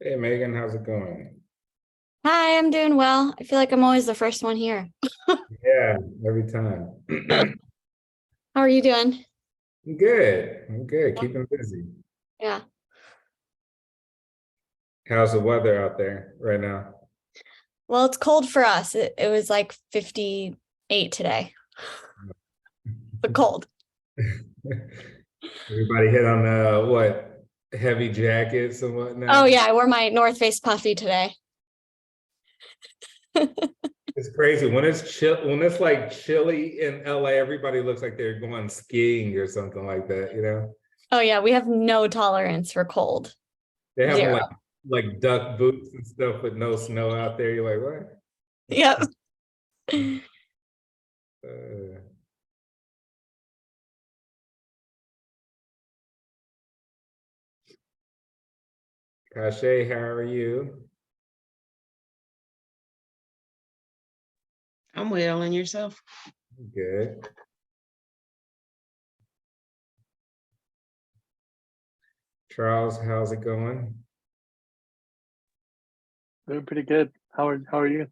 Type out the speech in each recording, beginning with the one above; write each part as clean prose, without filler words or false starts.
Hey Megan, how's it going? Hi, I'm doing well. I feel like I'm always the first one here. Yeah, every time. How are you doing? I'm good. I'm good. Keeping busy. Yeah. How's the weather out there right now? Well, it's cold for us. It was like 58 today, but cold. Everybody hit on what heavy jackets and Oh whatnot. yeah, I wore my North Face puffy today. It's crazy when it's chill. When it's like chilly in LA, everybody looks like they're going skiing or something like that. Oh yeah, we have no tolerance for cold. They have Zero. like duck boots and stuff with no snow out there. You're like, what? Yep. Uh, Kashay, how are you? I'm well, and yourself? Good. Charles, how's it going? Doing pretty good. How are you?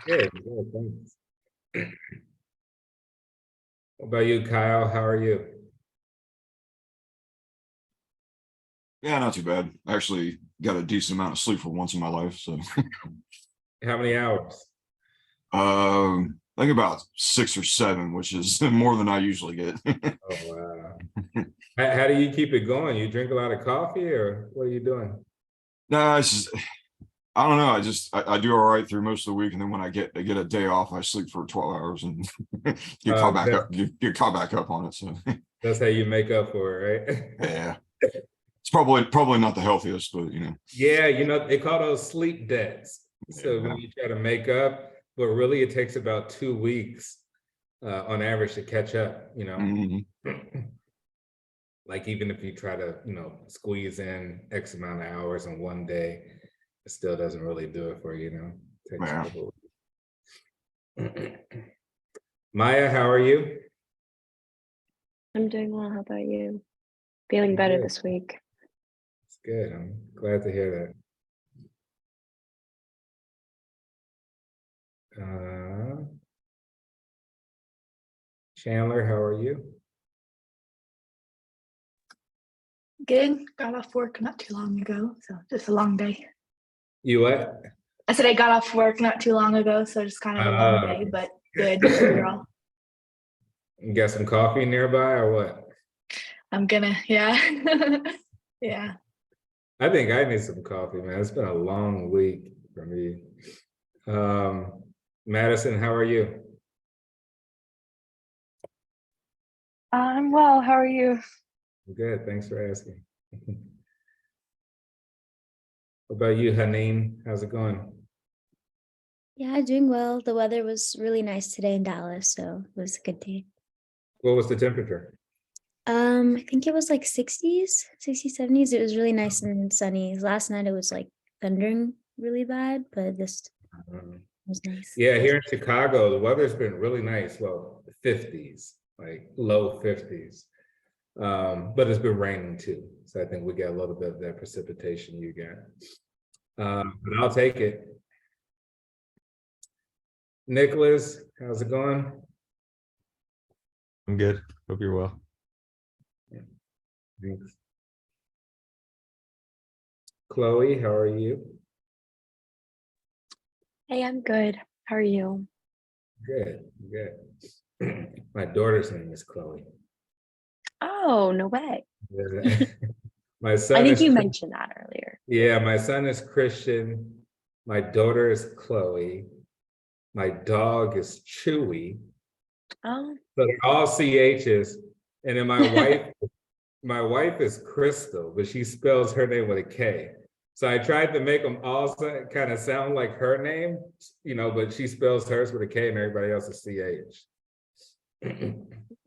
Good, good, thanks. What about you, Kyle? How are you? Yeah, not too bad. I actually got a decent amount of sleep for once in my life. So How many hours? I think about 6 or 7, which is more than I usually get. Oh, wow. How do you keep it going? You drink a lot of coffee or what are you doing? No, it's just, I don't know. I do all right through most of the week, and then when I get a day off, I sleep for 12 hours and get caught back That's, up. Get caught back up on it. So that's how you make up for it, right? yeah, it's probably not the healthiest, but Yeah, they call those sleep debts. So yeah. when you try to make up, but really it takes about 2 weeks on average to catch up. Mhm. Like even if you try to, squeeze in X amount of hours in one day, it still doesn't really do it for you. It takes a Yeah. couple of Maya, how are you? I'm doing well. How about you? Feeling better Good. this week. It's good. I'm glad to hear that. Chandler, how are you? Good. Got off work not too long ago, so just a long day. You what? I said I got off work not too long ago, so just kind of a long day, but good overall. You got some coffee nearby or what? I'm gonna, yeah. Yeah. I think I need some coffee, man. It's been a long week for me. Madison, how are you? I'm well. How are you? Good. Thanks for asking. What about you, Haneen? How's it going? Yeah, doing well. The weather was really nice today in Dallas, so it was a good day. What was the temperature? I think it was like 60s, 60s, 70s. It was really nice and sunny. Last night it was like thundering really bad, but this Um, was nice. yeah, here in Chicago, the weather's been really nice. Well, 50s, like low 50s. But it's been raining too. So I think we get a little bit of that precipitation you get. But I'll take it. Nicholas, how's it going? I'm good. Hope you're well. Thanks. Chloe, how are you? Hey, I'm good. How are you? Good, good. My daughter's name is Chloe. Oh, no way. My I son think is you mentioned that earlier. Yeah, my son is Christian. My daughter is Chloe. My dog is Chewy. Oh, So they're all CHs. And then my wife is Crystal, but she spells her name with a K. So I tried to make them all kind of sound like her name, but she spells hers with a K and everybody else is CH.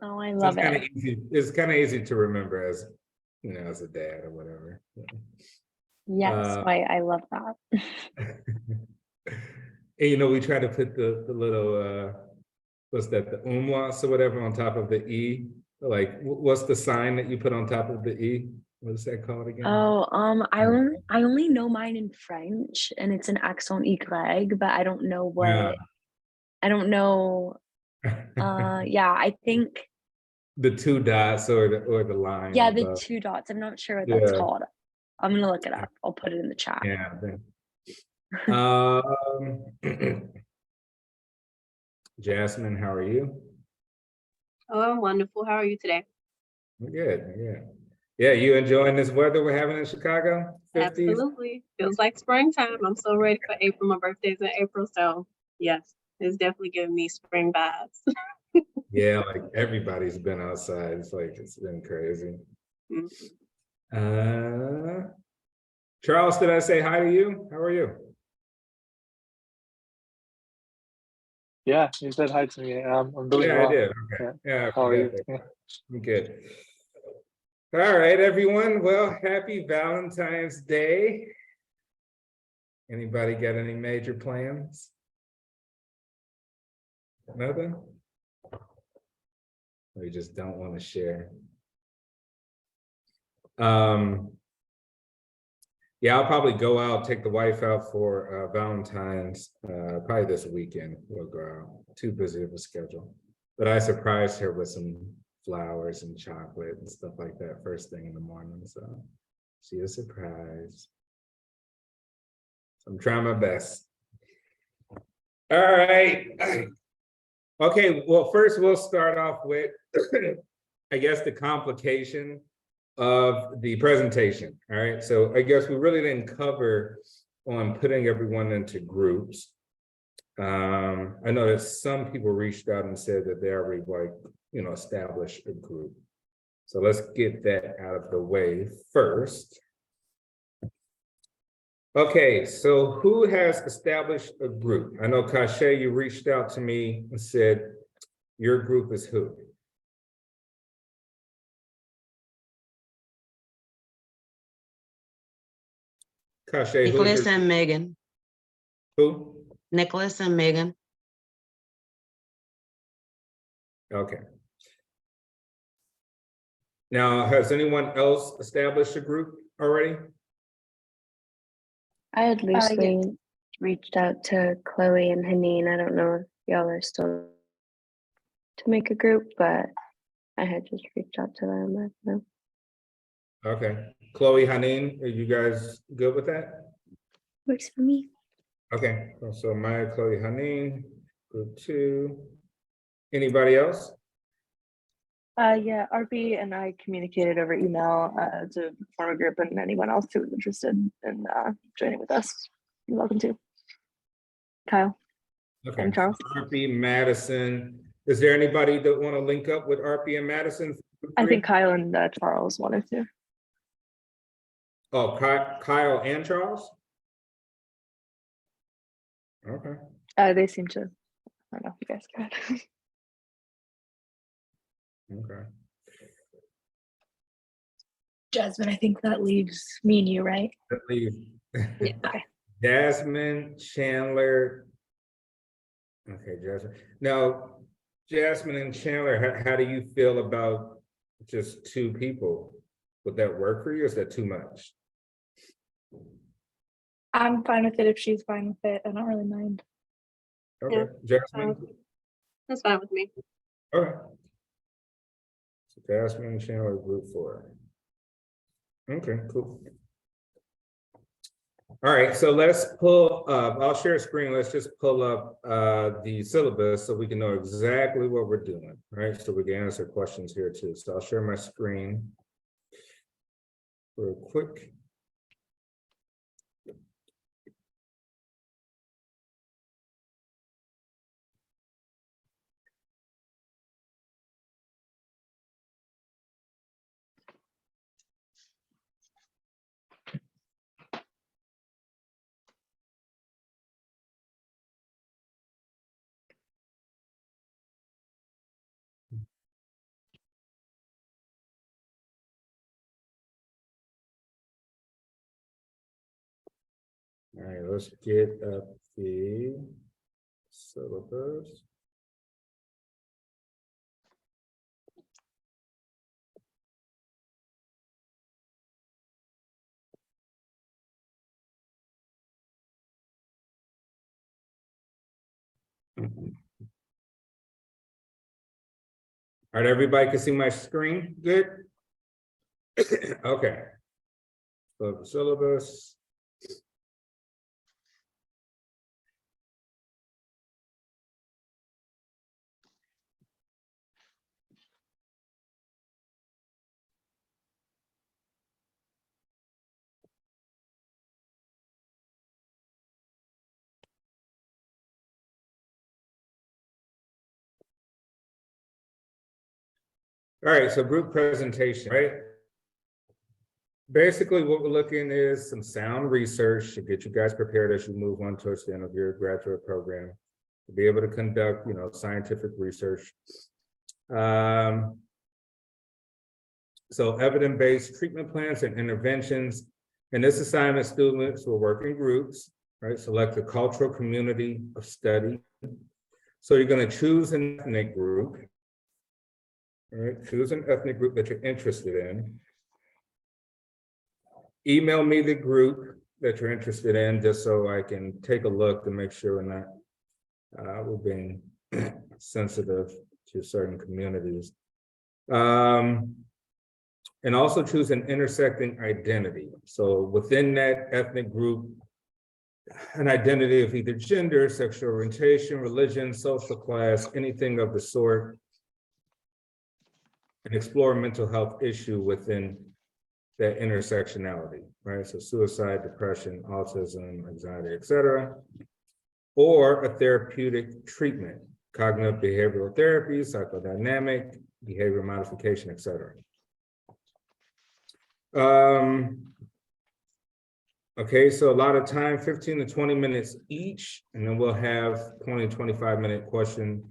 oh, I So love it's kind it. of easy. It's kind of easy to remember as as a dad or whatever. Yes, I love that. And we try to put the little what's that, the umlauts or whatever on top of the E. Like, what's the sign that you put on top of the E? What's that called again? Oh, I only know mine in French, and it's an accent Y, but I don't know Yeah. what. I don't know. Yeah, I think. The two dots or the line Yeah, the above. 2 dots. I'm not sure what that's Yeah. called. I'm gonna look it up. I'll put it in the chat. Yeah. Jasmine, how are you? Oh, I'm wonderful. How are you today? We're good. Yeah. Yeah, you enjoying this weather we're having in Chicago? 50s? Absolutely. Feels like springtime. I'm so ready for April. My birthday's in April. So yes, it's definitely giving me spring vibes. Yeah, like everybody's been outside. It's like it's been crazy. Charles, did I say hi to you? How are you? Yeah, you said hi to me. I'm doing Yeah, well. I did. Okay. Yeah. Yeah, I How are you? forgot that. Yeah. I'm good. All right, everyone. Well, happy Valentine's Day. Anybody got any major plans? Nothing? We just don't want to share. Yeah, I'll probably go out, take the wife out for Valentine's, probably this weekend. We'll go out. Too busy of a schedule. But I surprised her with some flowers and chocolate and stuff like that first thing in the morning. So she is surprised. So I'm trying my best. All right. Okay, well, first we'll start off with, I guess, the complication of the presentation. All right, so I guess we really didn't cover on putting everyone into groups. I know that some people reached out and said that they already established a group. So let's get that out of the way first. Okay, so who has established a group? I know Kashay, you reached out to me and said your group is who? Kashay, Nicholas and Megan. Who? Nicholas and Megan. Okay. Now, has anyone else established a group already? I had loosely reached out to Chloe and Haneen. I don't know if y'all are still to make a group, but I had just reached out to them. I don't know. Okay. Chloe, Haneen, are you guys good with that? Works for me. Okay, so Maya, Chloe, Haneen, group 2. Anybody else? Yeah, RP and I communicated over email to form a group, and anyone else who is interested in joining with us, you're welcome to. Kyle. Okay. And Charles. RP, Madison. Is there anybody that want to link up with RP and Madison? I think Kyle and Charles wanted to. Oh, Kyle and Charles? Okay. They seem to. I don't know if you guys could. Okay. Jasmine, I think that leaves me and you, right? That leaves Yeah. Okay. Jasmine, Chandler. Okay, Jasmine. Now, Jasmine and Chandler, how do you feel about just 2 people? Would that work for you, or is that too much? I'm fine with it if she's fine with it. I don't really mind. Okay, Jasmine? That's fine with me. Okay. So Jasmine, Chandler, group 4. Okay, cool. All right, so let's pull up, I'll share a screen. Let's just pull up the syllabus so we can know exactly what we're doing, right? So we can answer questions here too. So I'll share my screen real quick. All right, let's get up the syllabus. All right, everybody can see my screen, good? Okay. So the syllabus. All right, so group presentation, right? Basically, what we're looking is some sound research to get you guys prepared as you move on towards the end of your graduate program, to be able to conduct, scientific research. So evidence-based treatment plans and interventions. In this assignment, students will work in groups, right? Select a cultural community of study. So you're going to choose an ethnic group. All right, choose an ethnic group that you're interested in. Email me the group that you're interested in, just so I can take a look to make sure we're not we're being sensitive to certain communities. And also choose an intersecting identity. So within that ethnic group, an identity of either gender, sexual orientation, religion, social class, anything of the sort, and explore a mental health issue within that intersectionality, right? So suicide, depression, autism, anxiety, etc. Or a therapeutic treatment, cognitive behavioral therapy, psychodynamic, behavior modification, etc. Okay, so a lot of time, 15 to 20 minutes each, and then we'll have 20 to 25-minute question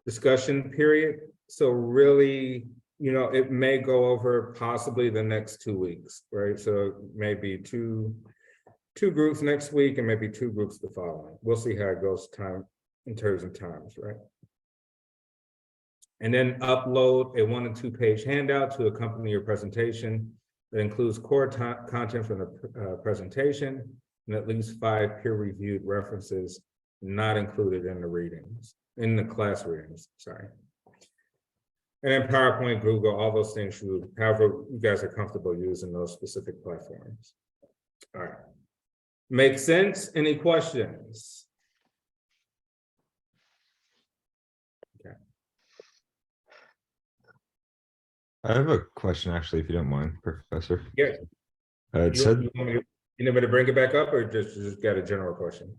discussion period. So really, it may go over possibly the next 2 weeks, right? So maybe two groups next week and maybe 2 groups the following. We'll see how it goes time in terms of times, right? And then upload a 1 to 2 page handout to accompany your presentation that includes core content from the presentation and at least 5 peer-reviewed references not included in the readings, in the class readings, sorry. And then PowerPoint, Google, all those things, however you guys are comfortable using those specific platforms. All right. Make sense? Any questions? Okay. I have a question, actually, if you don't mind, Professor. Yeah. It said, You need me to bring it back up, or just got a general question?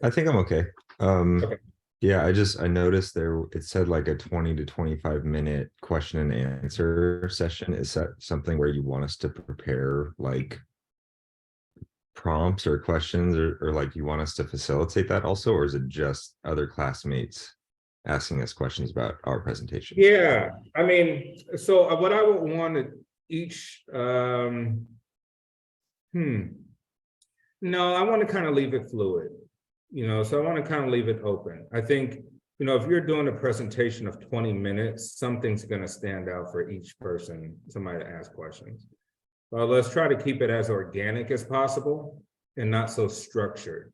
I think I'm okay. Okay. Yeah, I noticed it said like a 20 to 25-minute question and answer session. Is that something where you want us to prepare like prompts or questions, or like you want us to facilitate that also, or is it just other classmates asking us questions about our presentation? Yeah, I mean, so what I would want to each, no, I want to kind of leave it fluid, so I want to kind of leave it open. I think, if you're doing a presentation of 20 minutes, something's going to stand out for each person, somebody to ask questions. Well, let's try to keep it as organic as possible and not so structured,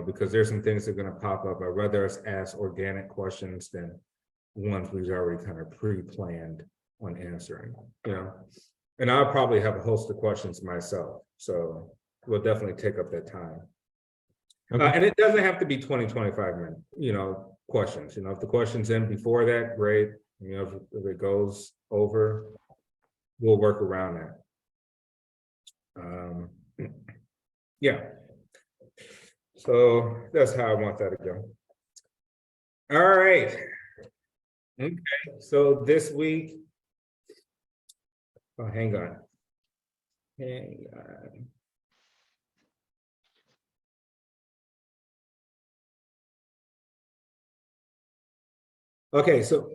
because there's some things that are going to pop up. I'd rather us ask organic questions than ones we've already kind of pre-planned on answering, And I'll probably have a host of questions myself, so we'll definitely take up that time. Okay. And it doesn't have to be 20, 25 minute, questions. If the question's in before that, great. If it goes over, we'll work around that. Yeah. So that's how I want that to go. All right. Okay, so this week, hang on. Okay, so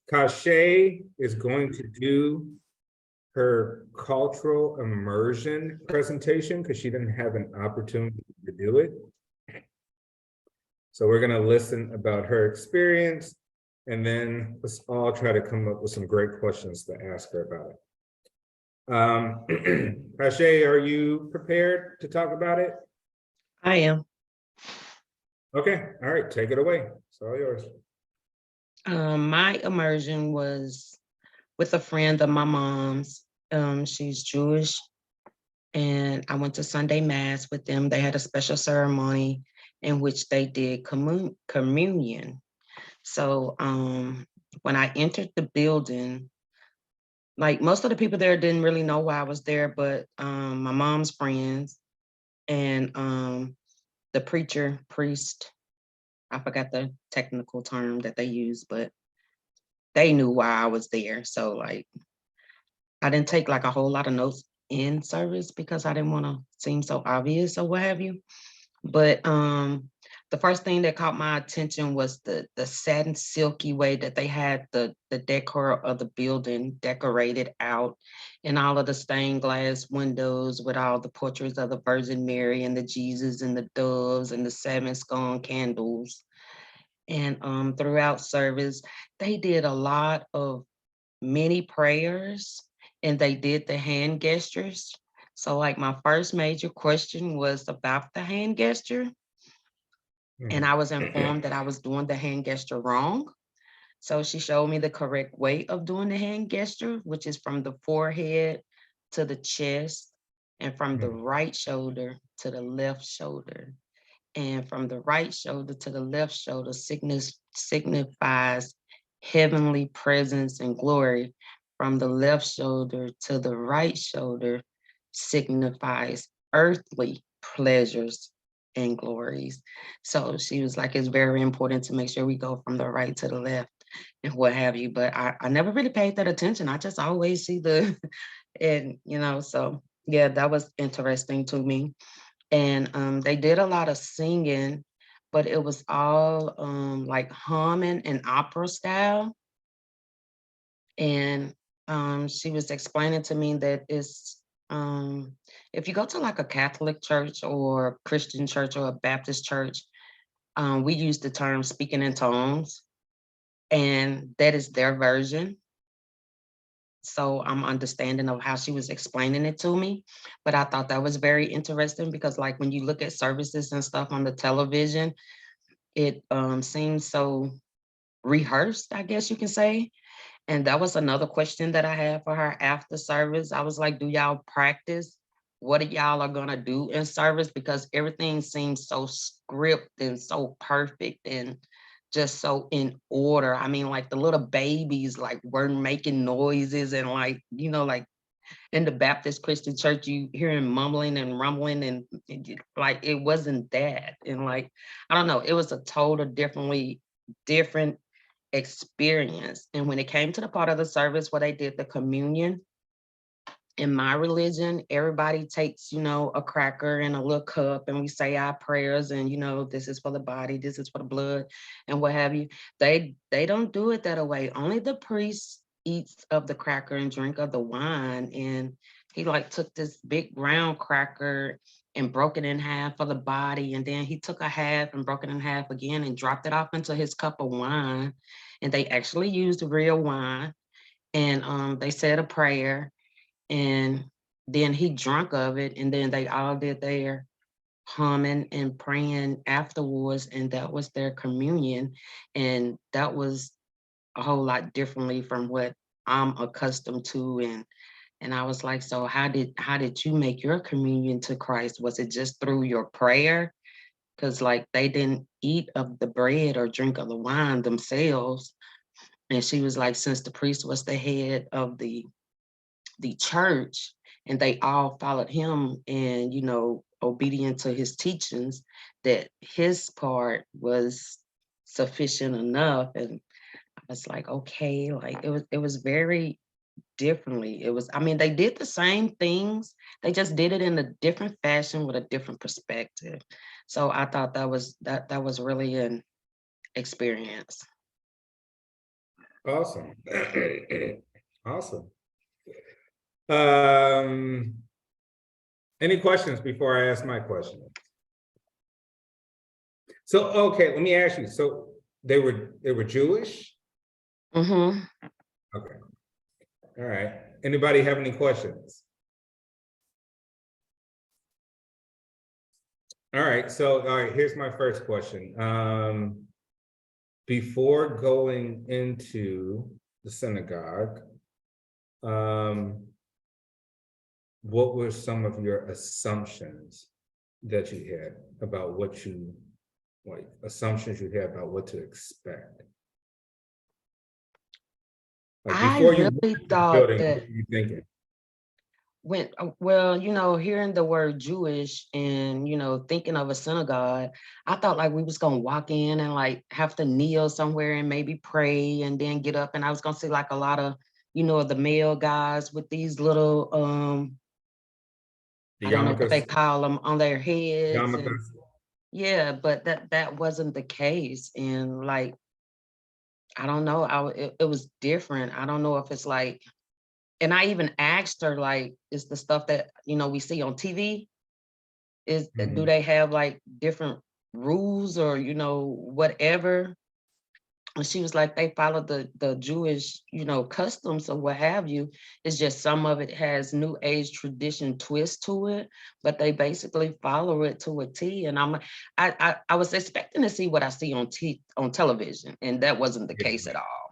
Kashay is going to do her cultural immersion presentation because she didn't have an opportunity to do it. So we're going to listen about her experience, and then let's all try to come up with some great questions to ask her about it. Kashay, are you prepared to talk about it? I am. Okay, all right, take it away. It's all yours. My immersion was with a friend of my mom's. She's Jewish, and I went to Sunday Mass with them. They had a special ceremony in which they did communion. So when I entered the building, like most of the people there didn't really know why I was there, but my mom's friends and the priest, I forgot the technical term that they use, but they knew why I was there. So like I didn't take like a whole lot of notes in service because I didn't want to seem so obvious or what have you. But the first thing that caught my attention was the satin silky way that they had the decor of the building decorated out, and all of the stained glass windows with all the portraits of the Virgin Mary and the Jesus and the doves and the 7 scone candles. And throughout service, they did a lot of many prayers, and they did the hand gestures. So like my first major question was about the hand gesture, and I was informed that I was doing the hand gesture wrong. So she showed me the correct way of doing the hand gesture, which is from the forehead to the chest, and from the right shoulder to the left shoulder. And from the right shoulder to the left shoulder signifies heavenly presence and glory. From the left shoulder to the right shoulder signifies earthly pleasures and glories. So she was like, it's very important to make sure we go from the right to the left and what have you. But I never really paid that attention. I just always see the, and so yeah, that was interesting to me. And they did a lot of singing, but it was all like humming and opera style. And she was explaining to me that it's if you go to like a Catholic church or Christian church or a Baptist church, we use the term speaking in tongues, and that is their version. So I'm understanding of how she was explaining it to me. But I thought that was very interesting because like when you look at services and stuff on the television, it seems so rehearsed, I guess you can say. And that was another question that I had for her after service. I was like, do y'all practice what y'all are gonna do in service? Because everything seems so scripted and so perfect and just so in order. I mean, like the little babies like weren't making noises, and like, like in the Baptist Christian church, you hear him mumbling and rumbling, and like it wasn't that. And like, I don't know, it was a total different experience. And when it came to the part of the service where they did the communion, in my religion, everybody takes, a cracker and a little cup, and we say our prayers, and this is for the body, this is for the blood, and what have you. They don't do it that way. Only the priest eats of the cracker and drink of the wine. And he like took this big round cracker and broke it in half for the body, and then he took a half and broke it in half again and dropped it off into his cup of wine. And they actually used real wine, and they said a prayer, and then he drunk of it, and then they all did their humming and praying afterwards, and that was their communion. And that was a whole lot differently from what I'm accustomed to. And I was like, so how did you make your communion to Christ? Was it just through your prayer? Because like they didn't eat of the bread or drink of the wine themselves. And she was like, since the priest was the head of the church, and they all followed him and obedient to his teachings, that his part was sufficient enough. And I was like, okay, like it was very differently. It was, I mean, they did the same things, they just did it in a different fashion with a different perspective. So I thought that was really an experience. Awesome. Awesome. Any questions before I ask my question? So, okay, let me ask you. So they were Jewish? Mm-hmm. Okay. All right. Anybody have any questions? All right, so here's my first question. Before going into the synagogue, what were some of your assumptions that you had about what you assumptions you had about what to expect? Like I before you really went to the thought building, that what were you thinking? well, hearing the word Jewish and, thinking of a synagogue, I thought like we was gonna walk in and like have to kneel somewhere and maybe pray and then get up. And I was gonna see like a lot of, the male guys with these little, The I don't know what they yarmulkes? call them on their heads. And Yarmulkes? yeah, but that wasn't the case. And like, I don't know, it was different. I don't know if it's like, and I even asked her, like, is the stuff that, we see on TV, do Mhm. they have like different rules or, whatever? And she was like, they follow the Jewish, customs or what have you. It's just some of it has new age tradition twist to it, but they basically follow it to a T. And I was expecting to see what I see on television, and that wasn't the case at all.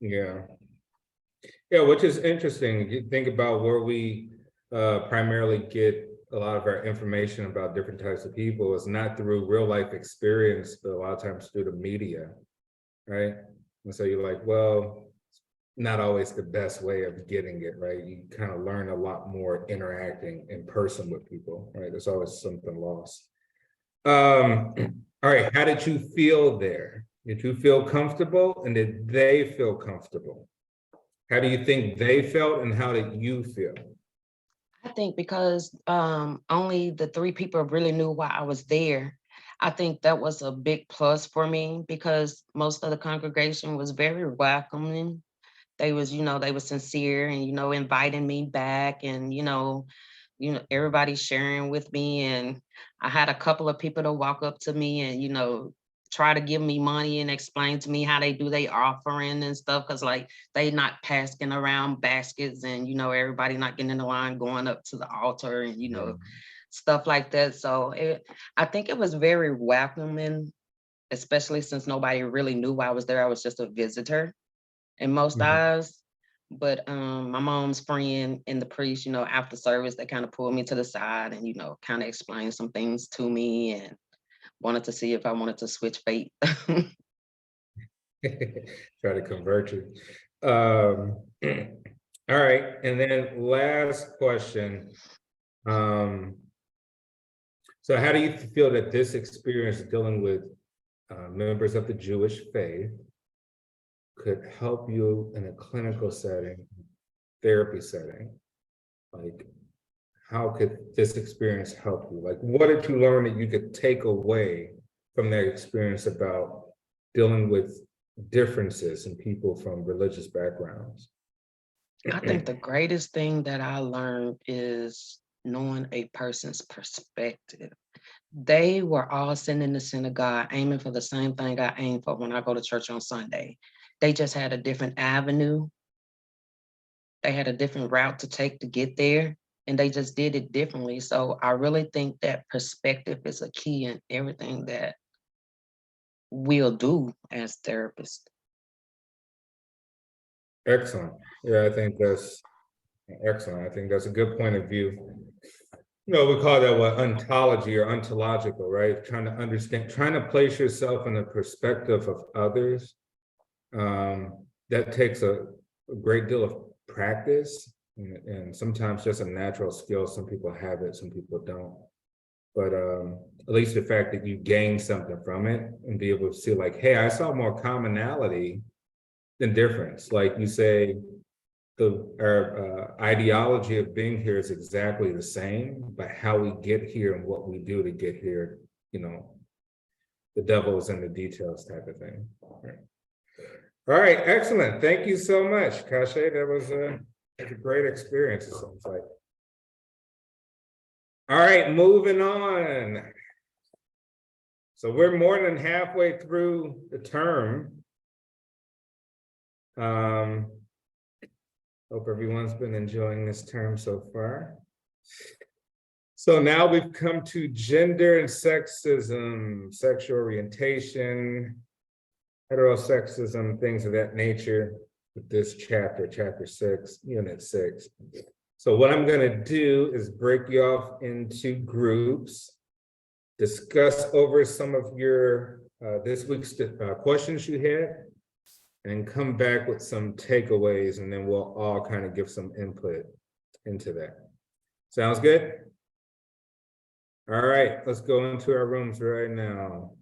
Yeah. Yeah, which is interesting. You think about where we primarily get a lot of our information about different types of people is not through real life experience, but a lot of times through the media, right? And so you're like, well, not always the best way of getting it, right? You kind of learn a lot more interacting in person with people, right? There's always something lost. All right, how did you feel there? Did you feel comfortable, and did they feel comfortable? How do you think they felt, and how did you feel? I think because only the three people really knew why I was there. I think that was a big plus for me because most of the congregation was very welcoming. They was, they were sincere and, inviting me back and, everybody sharing with me. And I had a couple of people to walk up to me and, try to give me money and explain to me how they do their offering and stuff. Cause like they not passing around baskets and, everybody not getting in the line, going up to the altar and, stuff like that. So I think it was very welcoming, especially since nobody really knew why I was there. I was just a visitor in most eyes. But my mom's friend and the priest, after service, they kind of pulled me to the side and, kind of explained some things to me and wanted to see if I wanted to switch faith. Try to convert you. All right, and then last question. So how do you feel that this experience dealing with members of the Jewish faith could help you in a clinical setting, therapy setting? Like, how could this experience help you? Like, what did you learn that you could take away from that experience about dealing with differences in people from religious backgrounds? I think the greatest thing that I learned is knowing a person's perspective. They were all sitting in the synagogue aiming for the same thing I aim for when I go to church on Sunday. They just had a different avenue. They had a different route to take to get there, and they just did it differently. So I really think that perspective is a key in everything that we'll do as therapists. Excellent. Yeah, I think that's excellent. I think that's a good point of view. We call that what, ontology or ontological, right? Trying to understand, trying to place yourself in the perspective of others. That takes a great deal of practice and sometimes just a natural skill. Some people have it, some people don't. But at least the fact that you gain something from it and be able to see like, hey, I saw more commonality than difference. Like you say, our ideology of being here is exactly the same, but how we get here and what we do to get here, the devil is in the details type of thing. All right, excellent. Thank you so much, Kashe. That was a great experience, it sounds like. All right, moving on. So we're more than halfway through the term. Hope everyone's been enjoying this term so far. So now we've come to gender and sexism, sexual orientation, heterosexism, things of that nature with this chapter, chapter 6, unit 6. So what I'm gonna do is break you off into groups, discuss over some of your this week's questions you had, and come back with some takeaways, and then we'll all kind of give some input into that. Sounds good? All right, let's go into our rooms right now.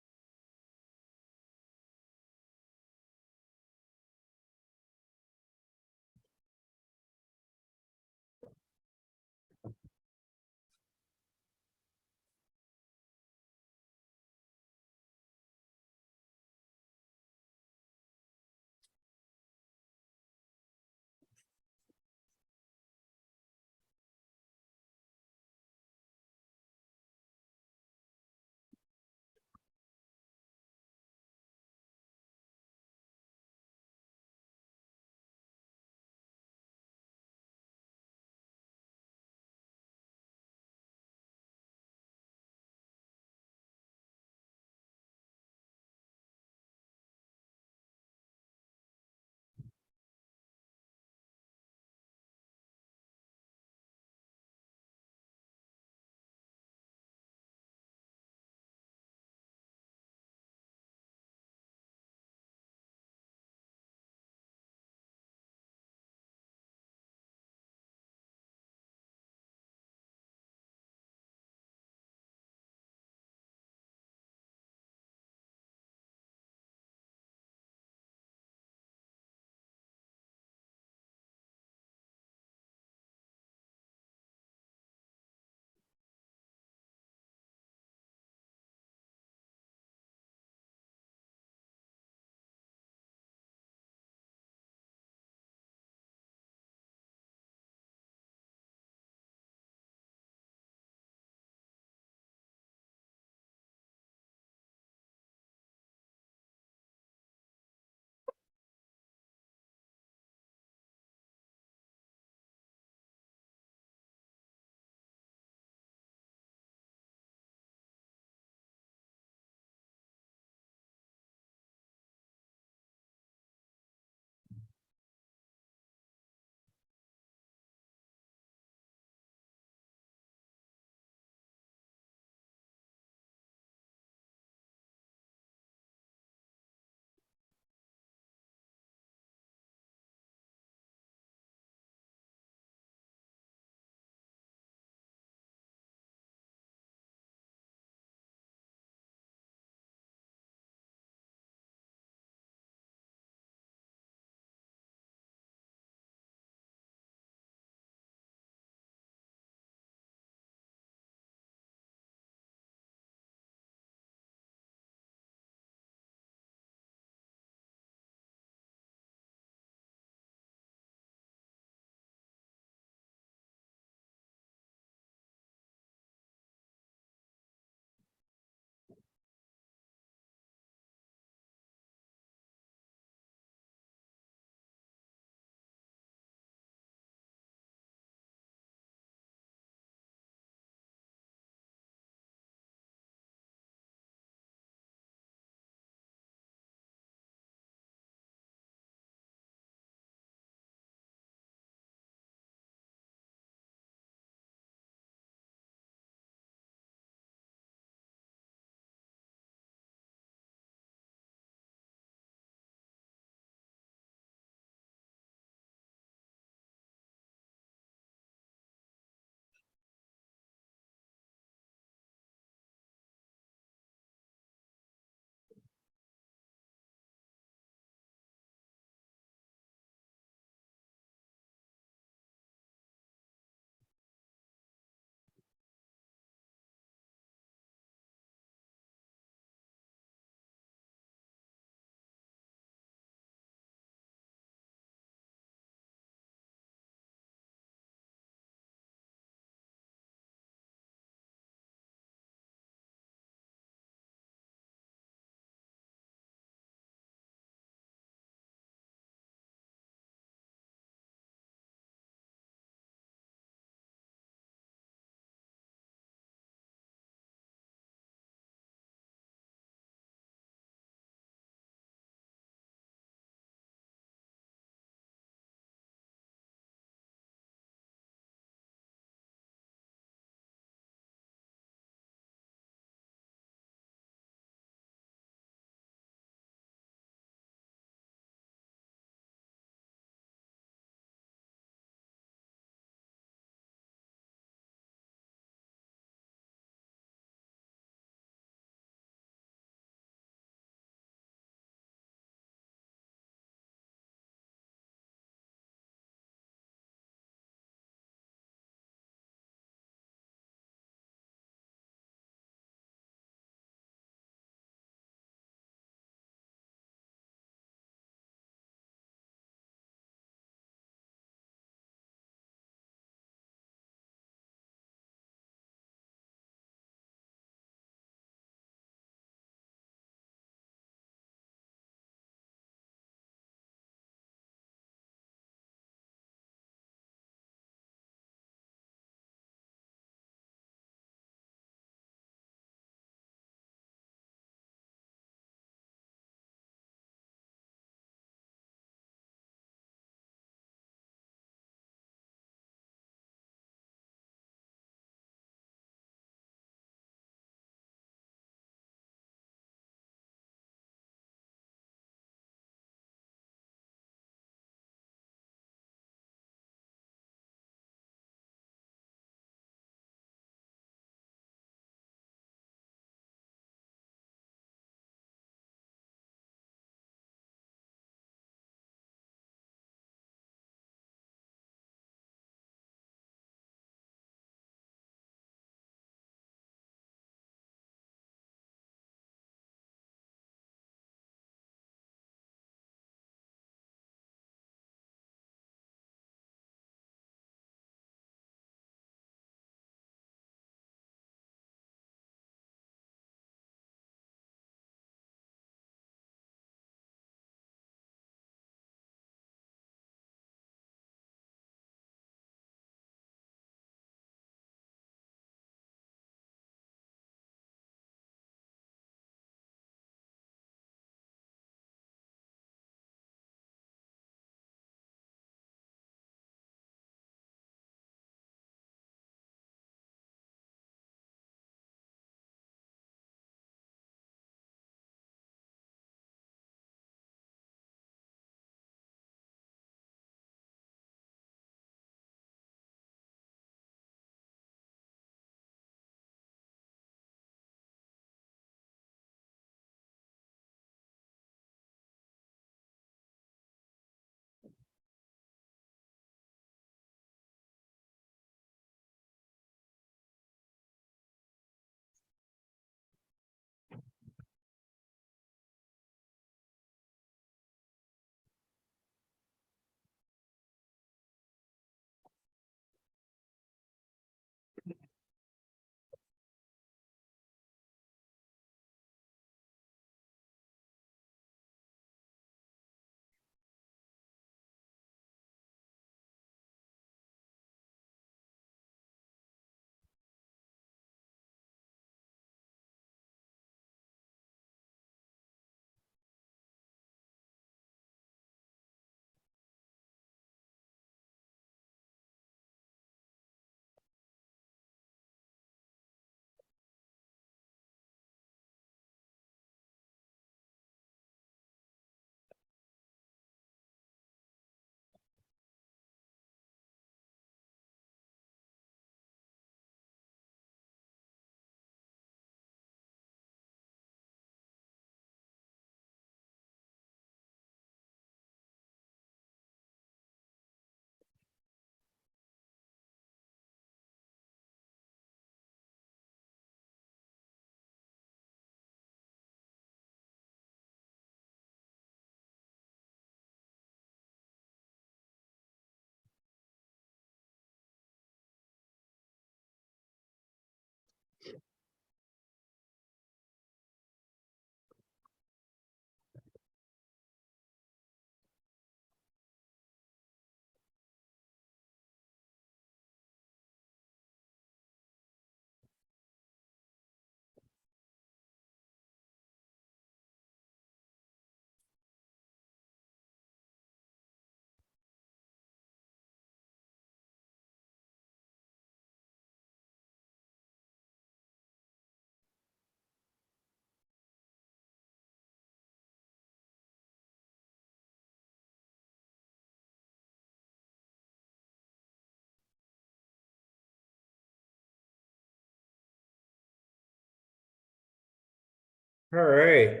All right,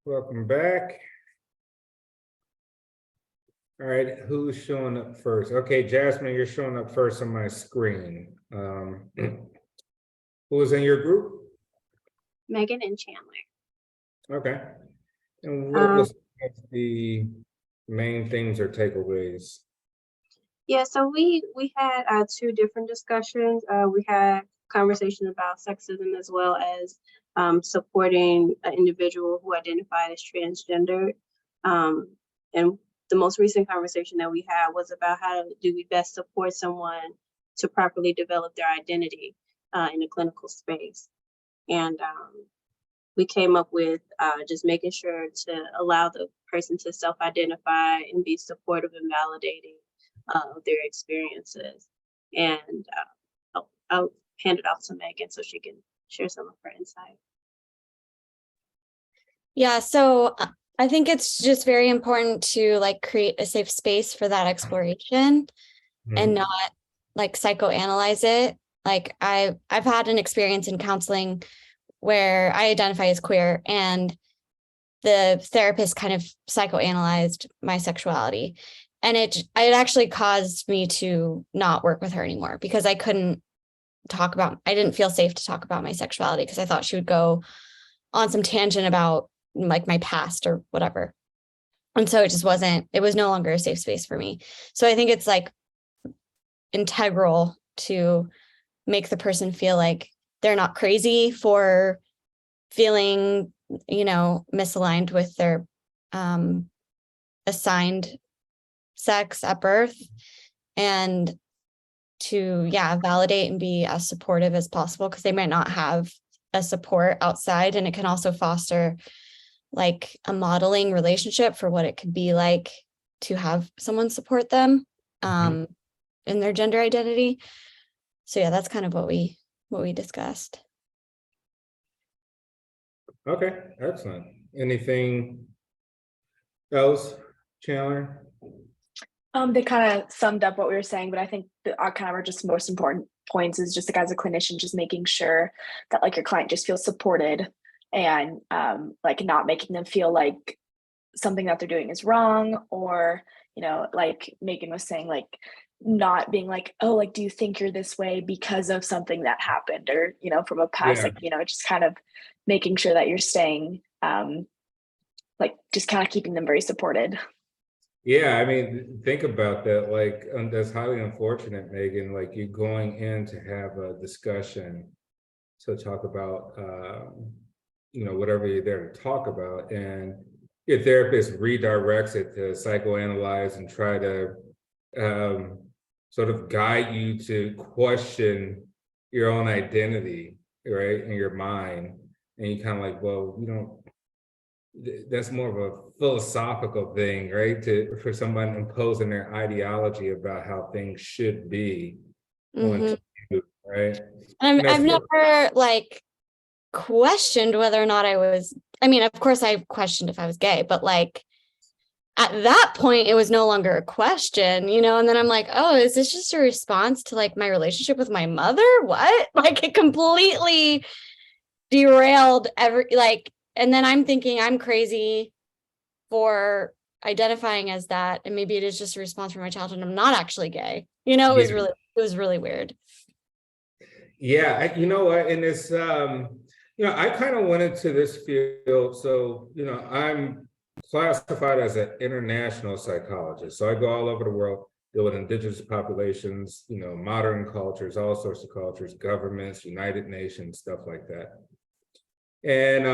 welcome back. All right, who's showing up first? Okay, Jasmine, you're showing up first on my screen. Who was in your group? Megan and Chandler. Okay. And what was the main things or takeaways? Yeah, so we had two different discussions. We had conversation about sexism as well as supporting an individual who identified as transgender. And the most recent conversation that we had was about how do we best support someone to properly develop their identity in a clinical space. And we came up with just making sure to allow the person to self-identify and be supportive and validating of their experiences. And I'll hand it off to Megan so she can share some of her insight. Yeah, so I think it's just very important to like create a safe space for that exploration and not like psychoanalyze it. Like I've had an experience in counseling where I identify as queer and the therapist kind of psychoanalyzed my sexuality. And it actually caused me to not work with her anymore because I didn't feel safe to talk about my sexuality because I thought she would go on some tangent about like my past or whatever. And so it was no longer a safe space for me. So I think it's like integral to make the person feel like they're not crazy for feeling, misaligned with their assigned sex at birth, and to validate and be as supportive as possible because they might not have a support outside, and it can also foster like a modeling relationship for what it could be like to have someone support them in their gender identity. So yeah, that's kind of what we discussed. Okay, excellent. Anything else, Chandler? They kind of summed up what we were saying, but I think our kind of our just most important points is just like as a clinician, just making sure that like your client just feels supported and like not making them feel like something that they're doing is wrong, or like Megan was saying, like not being like, oh, like do you think you're this way because of something that happened or from a past, like just kind of making sure that you're staying like just kind of keeping them very supported. Yeah, I mean, think about that. Like, that's highly unfortunate, Megan. Like, you're going in to have a discussion to talk about, whatever you're there to talk about, and your therapist redirects it to psychoanalyze and try to sort of guide you to question your own identity, right, in your mind, and you kind of like, well, that's more of a philosophical thing, right? For someone imposing their ideology about how things should be onto you, right? I've never like questioned whether or not of course I questioned if I was gay, but like at that point it was no longer a question, and then I'm like, oh, is this just a response to like my relationship with my mother? What? Like it completely derailed and then I'm thinking I'm crazy for identifying as that, and maybe it is just a response from my childhood and I'm not actually gay. It was really weird. Yeah, you know what, and it's I kind of went into this field, so I'm classified as an international psychologist, so I go all over the world, deal with indigenous populations, modern cultures, all sorts of cultures, governments, United Nations, stuff like that. And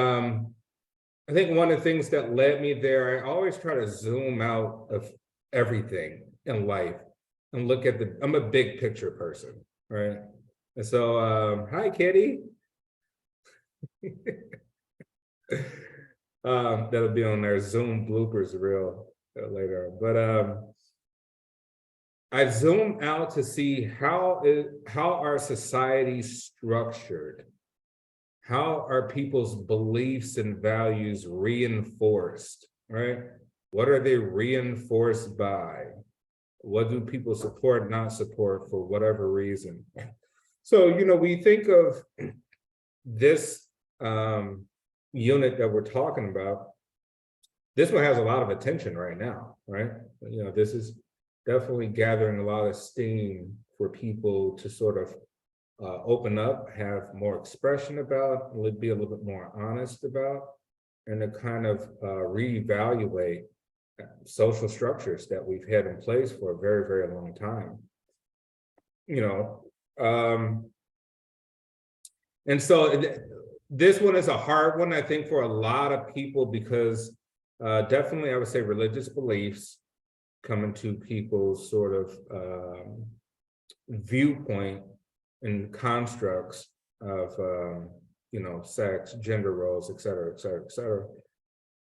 I think one of the things that led me there, I always try to zoom out of everything in life and look at I'm a big picture person, right? And so, hi, Kitty. That'll be on their Zoom bloopers reel later. But I zoom out to see how our society structured. How are people's beliefs and values reinforced, right? What are they reinforced by? What do people support, not support for whatever reason? So, we think of this unit that we're talking about, this one has a lot of attention right now, right? You know, this is definitely gathering a lot of steam for people to sort of open up, have more expression about, be a little bit more honest about, and to kind of reevaluate social structures that we've had in place for a very, very long time. You know, and so this one is a hard one, I think, for a lot of people, because definitely I would say religious beliefs come into people's sort of viewpoint and constructs of you know, sex, gender roles, et cetera, et cetera, et cetera.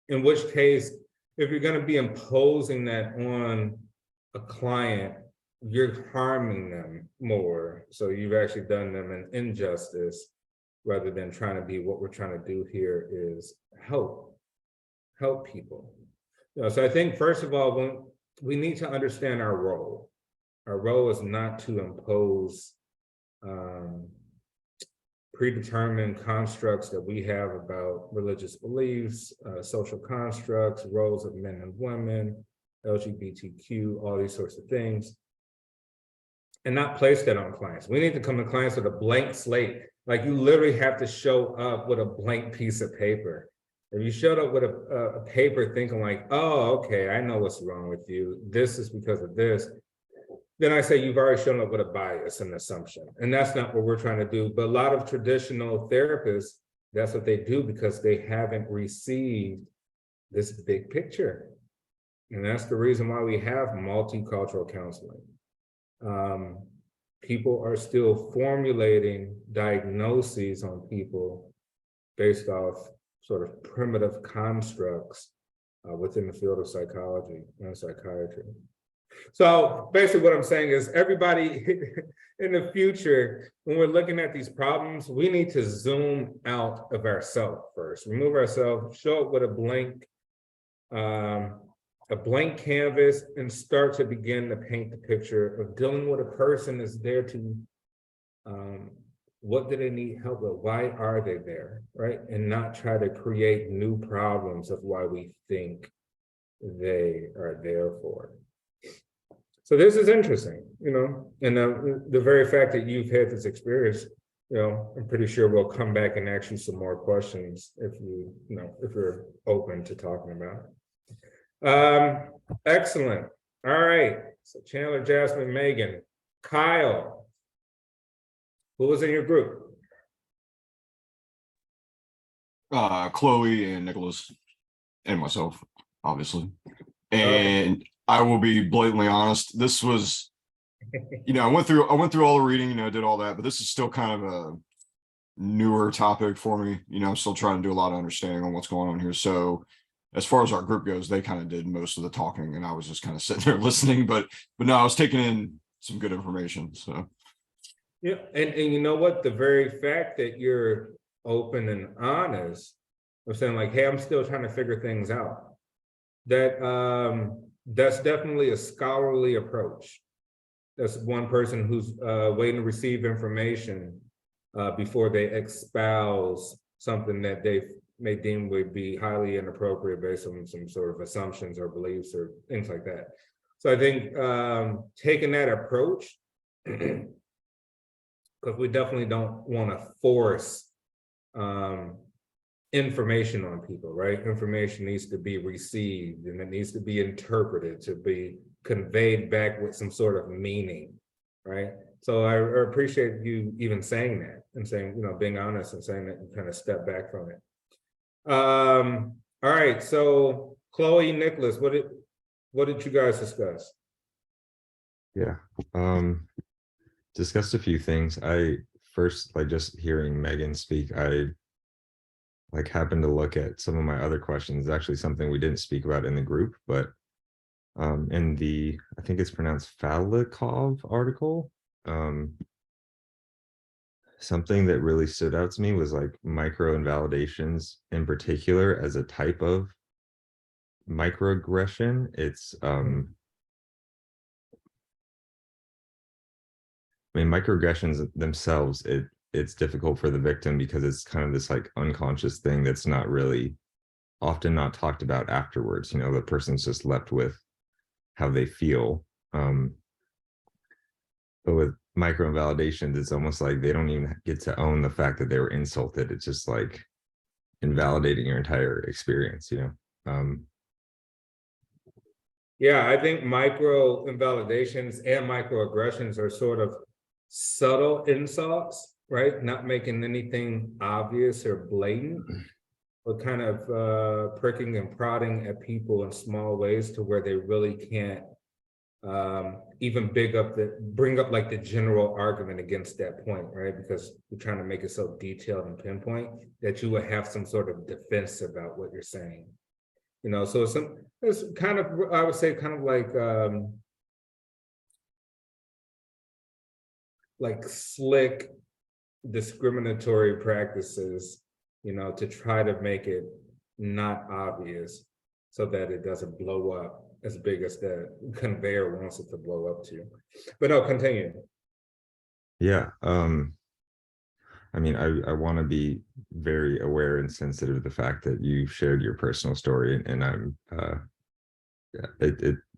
In which case, if you're going to be imposing that on a client, you're harming them more. So you've actually done them an injustice, rather than trying to be, what we're trying to do here is help people. You know, so I think, first of all, when we need to understand our role. Our role is not to impose predetermined constructs that we have about religious beliefs, social constructs, roles of men and women, LGBTQ, all these sorts of things, and not place that on clients. We need to come to clients with a blank slate. Like, you literally have to show up with a blank piece of paper. If you showed up with a paper thinking like, oh, okay, I know what's wrong with you, this is because of this, then I say you've already shown up with a bias and assumption. And that's not what we're trying to do. But a lot of traditional therapists, that's what they do, because they haven't received this big picture. And that's the reason why we have multicultural counseling. People are still formulating diagnoses on people based off sort of primitive constructs within the field of psychology and psychiatry. So basically what I'm saying is, everybody in the future, when we're looking at these problems, we need to zoom out of ourselves first, remove ourselves, show up with a blank canvas, and start to begin to paint the picture of dealing with a person that's there to, what do they need help with? Why are they there, right? And not try to create new problems of why we think they are there for. So this is interesting, you know, and the very fact that you've had this experience, you know, I'm pretty sure we'll come back and ask you some more questions if if you're open to talking about it. Excellent. All right. So Chandler, Jasmine, Megan, Kyle, who was in your group? Chloe and Nicholas and myself, obviously. And I will be blatantly honest, this was, you know, I went through all the reading, you know, did all that, but this is still kind of a newer topic for me. You know, I'm still trying to do a lot of understanding on what's going on here. So as far as our group goes, they kind of did most of the talking, and I was just kind of sitting there listening, but no, I was taking in some good information. So yeah, and you know what, the very fact that you're open and honest of saying like, hey, I'm still trying to figure things out, that's definitely a scholarly approach. That's one person who's waiting to receive information before they espouse something that they may deem would be highly inappropriate based on some sort of assumptions or beliefs or things like that. So I think taking that approach, because we definitely don't want to force information on people, right? Information needs to be received, and it needs to be interpreted, to be conveyed back with some sort of meaning, right? So I appreciate you even saying that, and saying, you know, being honest and saying that you kind of step back from it. All right, so Chloe, Nicholas, what did you guys discuss? Yeah, discussed a few things. I first, like, just hearing Megan speak, I like happened to look at some of my other questions. Actually, something we didn't speak about in the group, but in the, I think it's pronounced Falikov article, something that really stood out to me was like micro invalidations in particular as a type of microaggression. It's I mean, microaggressions themselves, it's difficult for the victim because it's kind of this like unconscious thing that's not really often not talked about afterwards. You know, the person's just left with how they feel. But with micro invalidations, it's almost like they don't even get to own the fact that they were insulted. It's just like invalidating your entire experience, you know? Yeah, I think micro invalidations and microaggressions are sort of subtle insults, right? Not making anything obvious or blatant, but kind of pricking and prodding at people in small ways to where they really can't even bring up like the general argument against that point, right? Because we're trying to make it so detailed and pinpoint that you would have some sort of defense about what you're saying. You know, so it's kind of, I would say, kind of like slick discriminatory practices, you know, to try to make it not obvious so that it doesn't blow up as big as the conveyor wants it to blow up to. But no, continue. Yeah. I mean, I want to be very aware and sensitive of the fact that you shared your personal story, and I'm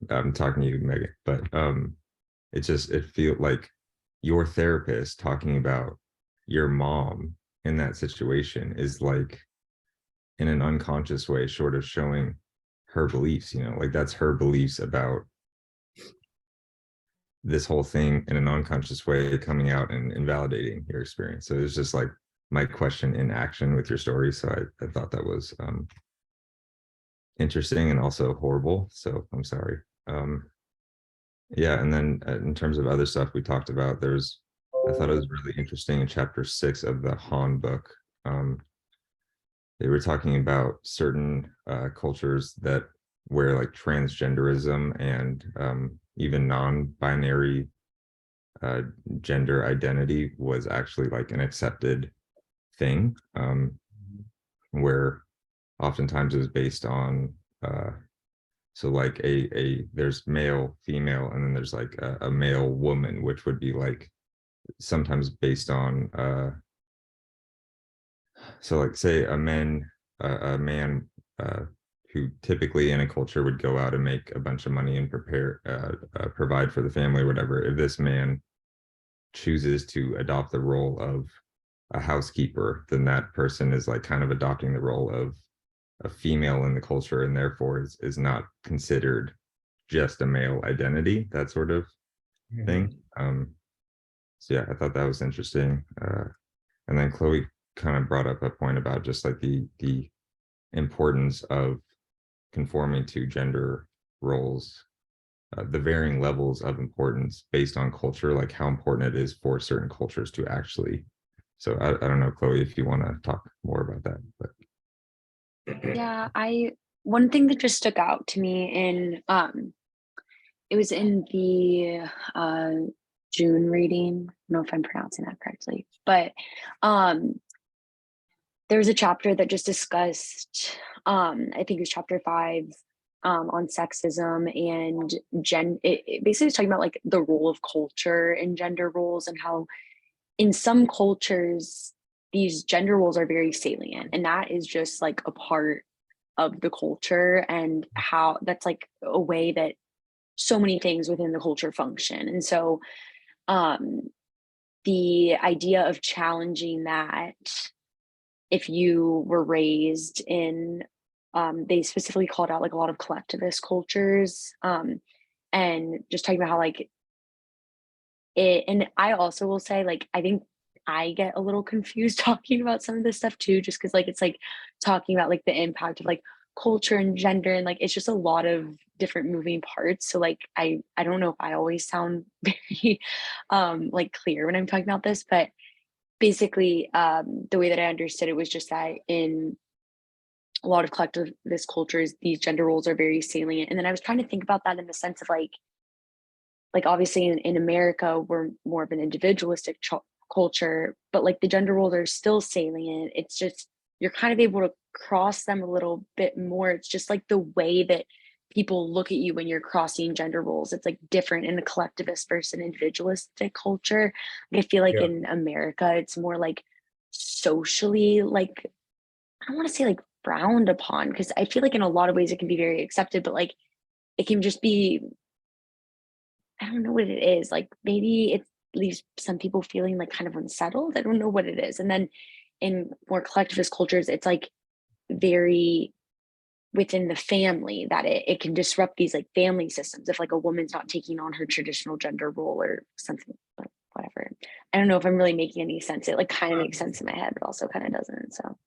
I'm talking to you, Megan, but it feels like your therapist talking about your mom in that situation is like in an unconscious way sort of showing her beliefs, you know, like that's her beliefs about this whole thing in an unconscious way coming out and invalidating your experience. So it's just like my question in action with your story. So I thought that was interesting and also horrible. So I'm sorry. Yeah, and then in terms of other stuff we talked about, I thought it was really interesting in chapter 6 of the Han book. They were talking about certain cultures that where like transgenderism and even non-binary gender identity was actually like an accepted thing, where oftentimes it was based on so like there's male, female, and then there's like a male woman, which would be like sometimes based on so like say a man who typically in a culture would go out and make a bunch of money and provide for the family or whatever. If this man chooses to adopt the role of a housekeeper, then that person is like kind of adopting the role of a female in the culture, and therefore is not considered just a male identity, that sort of thing. So yeah, I thought that was interesting. And then Chloe kind of brought up a point about just like the importance of conforming to gender roles, the varying levels of importance based on culture, like how important it is for certain cultures to actually. So I don't know, Chloe, if you want to talk more about that. But Yeah, one thing that just stuck out to me in it was in the June reading. I don't know if I'm pronouncing that correctly, but there was a chapter that just discussed I think it was chapter 5 on sexism and it basically was talking about like the role of culture and gender roles, and how in some cultures these gender roles are very salient, and that is just like a part of the culture, and how that's like a way that so many things within the culture function. And so the idea of challenging that, if you were raised in they specifically called out like a lot of collectivist cultures, and just talking about how like it, and I also will say like I think I get a little confused talking about some of this stuff too, just because like it's like talking about like the impact of like culture and gender, and like it's just a lot of different moving parts. So like I don't know if I always sound very like clear when I'm talking about this, but basically the way that I understood it was just that in a lot of collectivist cultures these gender roles are very salient. And then I was trying to think about that in the sense of like obviously in America we're more of an individualistic culture, but like the gender roles are still salient. It's just you're kind of able to cross them a little bit more. It's just like the way that people look at you when you're crossing gender roles. It's like different in a collectivist versus an individualistic culture. Like, I feel like Yeah. in America, it's more like socially, like, I don't want to say like frowned upon, because I feel like in a lot of ways it can be very accepted, but like it can just be, I don't know what it is. Like maybe it leaves some people feeling like kind of unsettled. I don't know what it is. And then in more collectivist cultures, it's like very within the family that it can disrupt these like family systems if like a woman's not taking on her traditional gender role or something, but whatever. I don't know if I'm really making any sense. It like kind of makes sense in my head, but also kind of doesn't. So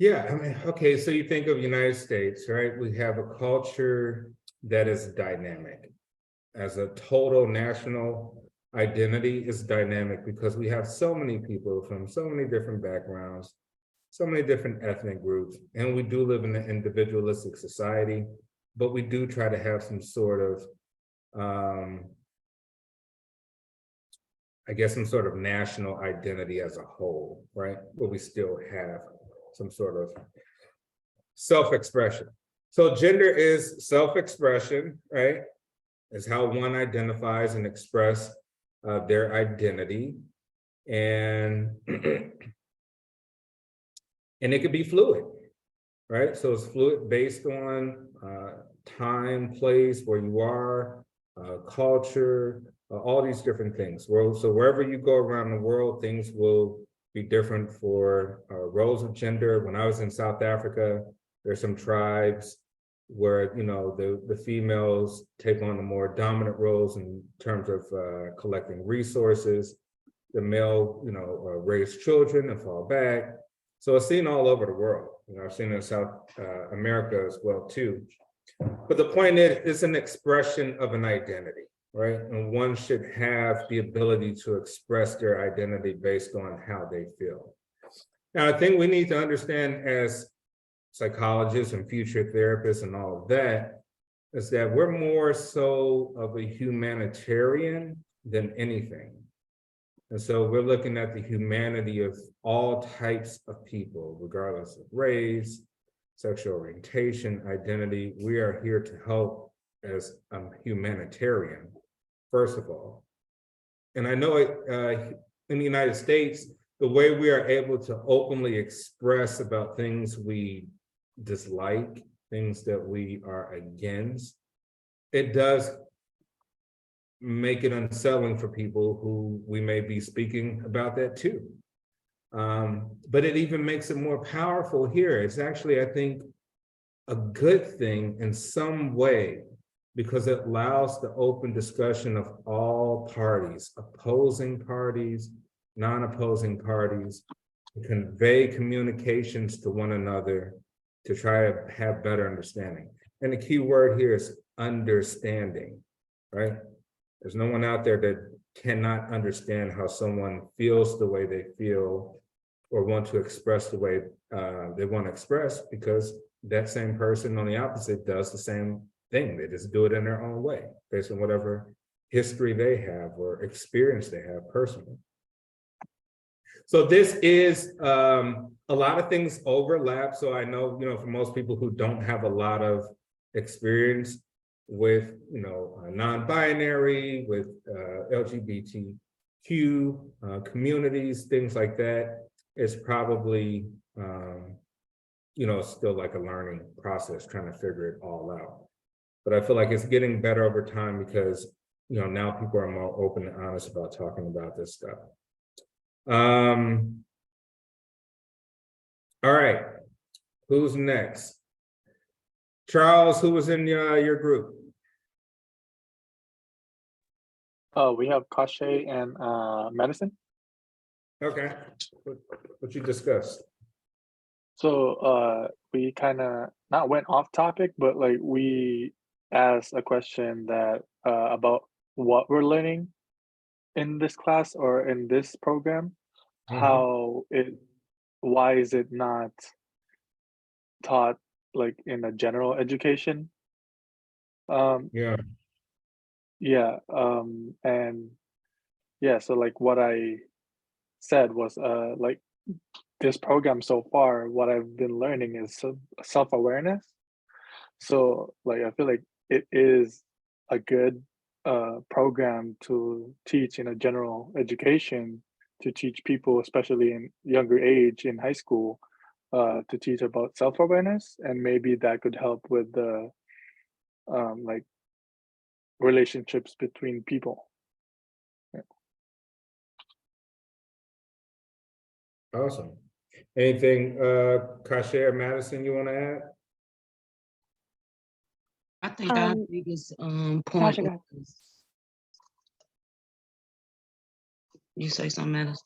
Yeah, I mean, okay, so you think of United States, right? We have a culture that is dynamic. As a total national identity is dynamic because we have so many people from so many different backgrounds, so many different ethnic groups, and we do live in an individualistic society, but we do try to have some sort of, I guess, some sort of national identity as a whole, right? But we still have some sort of self-expression. So gender is self-expression, right? Is how one identifies and express their identity. And and it could be fluid, right? So it's fluid based on time, place, where you are, culture, all these different things. So wherever you go around the world, things will be different for roles of gender. When I was in South Africa, there's some tribes where, you know, the females take on the more dominant roles in terms of collecting resources. The male, you know, raise children and fall back. So it's seen all over the world. You know, I've seen it in South America as well too. But the point is, it's an expression of an identity, right? And one should have the ability to express their identity based on how they feel. Now, I think we need to understand as psychologists and future therapists and all of that, is that we're more so of a humanitarian than anything. And so we're looking at the humanity of all types of people, regardless of race, sexual orientation, identity. We are here to help as a humanitarian, first of all. And I know in the United States, the way we are able to openly express about things we dislike, things that we are against, it does make it unsettling for people who we may be speaking about that too. But it even makes it more powerful here. It's actually, I think, a good thing in some way, because it allows the open discussion of all parties, opposing parties, non-opposing parties, to convey communications to one another to try to have better understanding. And the key word here is understanding, right? There's no one out there that cannot understand how someone feels the way they feel or want to express the way they want to express, because that same person on the opposite does the same thing. They just do it in their own way based on whatever history they have or experience they have personally. So this is a lot of things overlap. So I know, you know, for most people who don't have a lot of experience with, you know, non-binary, with LGBTQ communities, things like that, it's probably, you know, still like a learning process, trying to figure it all out. But I feel like it's getting better over time because, you know, now people are more open and honest about talking about this stuff. All right, who's next? Charles, who was in your group? We have Kashay and medicine. Okay, what you discussed? So we kind of not went off topic, but like we asked a question that about what we're learning in this class or in this program, why is it not taught like in a general education? Yeah. And yeah, so like what I said was like this program so far, what I've been learning is self-awareness. So like I feel like it is a good program to teach in a general education, to teach people, especially in younger age in high school, to teach about self-awareness, and maybe that could help with the like relationships between people. Awesome. Anything, Kasha or Madison, you want to add? I think our Um, biggest point Tasha, go ahead. is, you say something, Madison?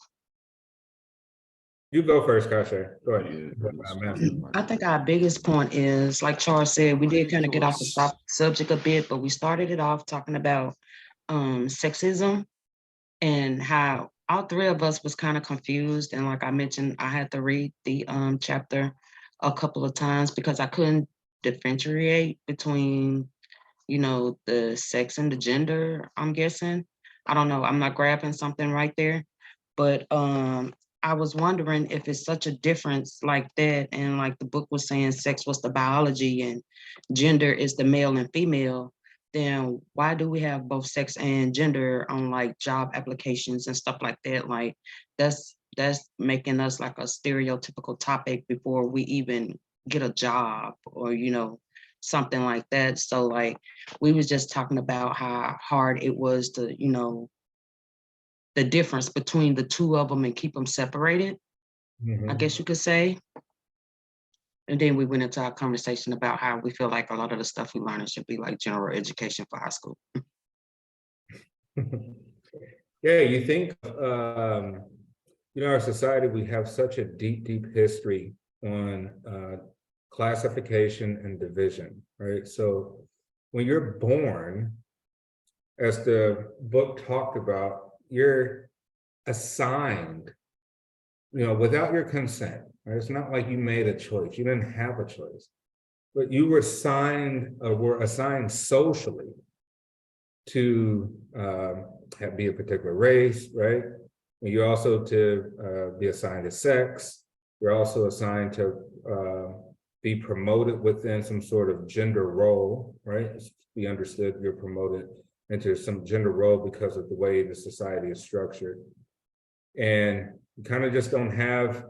You go first, Kasha. Go ahead. Yeah. I think our biggest point is, like Charles said, we did kind of get off the subject a bit, but we started it off talking about sexism and how all three of us was kind of confused. And like I mentioned, I had to read the chapter a couple of times because I couldn't differentiate between, you know, the sex and the gender, I'm guessing. I don't know, I'm not grabbing something right there. But I was wondering if it's such a difference like that, and like the book was saying, sex was the biology and gender is the male and female, then why do we have both sex and gender on like job applications and stuff like that? Like that's making us like a stereotypical topic before we even get a job, or you know, something like that. So like we was just talking about how hard it was to, you know, the difference between the two of them and keep them separated, I guess you could say. And then we went into our conversation about how we feel like a lot of the stuff we learn should be like general education for high school. Yeah, you think, you know, our society, we have such a deep history on classification and division, right? So when you're born, as the book talked about, you're assigned, you know, without your consent, right? It's not like you made a choice. You didn't have a choice, but you were assigned socially to be a particular race, right? And you're also to be assigned to sex. You're also assigned to be promoted within some sort of gender role, right? Be understood, you're promoted into some gender role because of the way the society is structured. And you kind of just don't have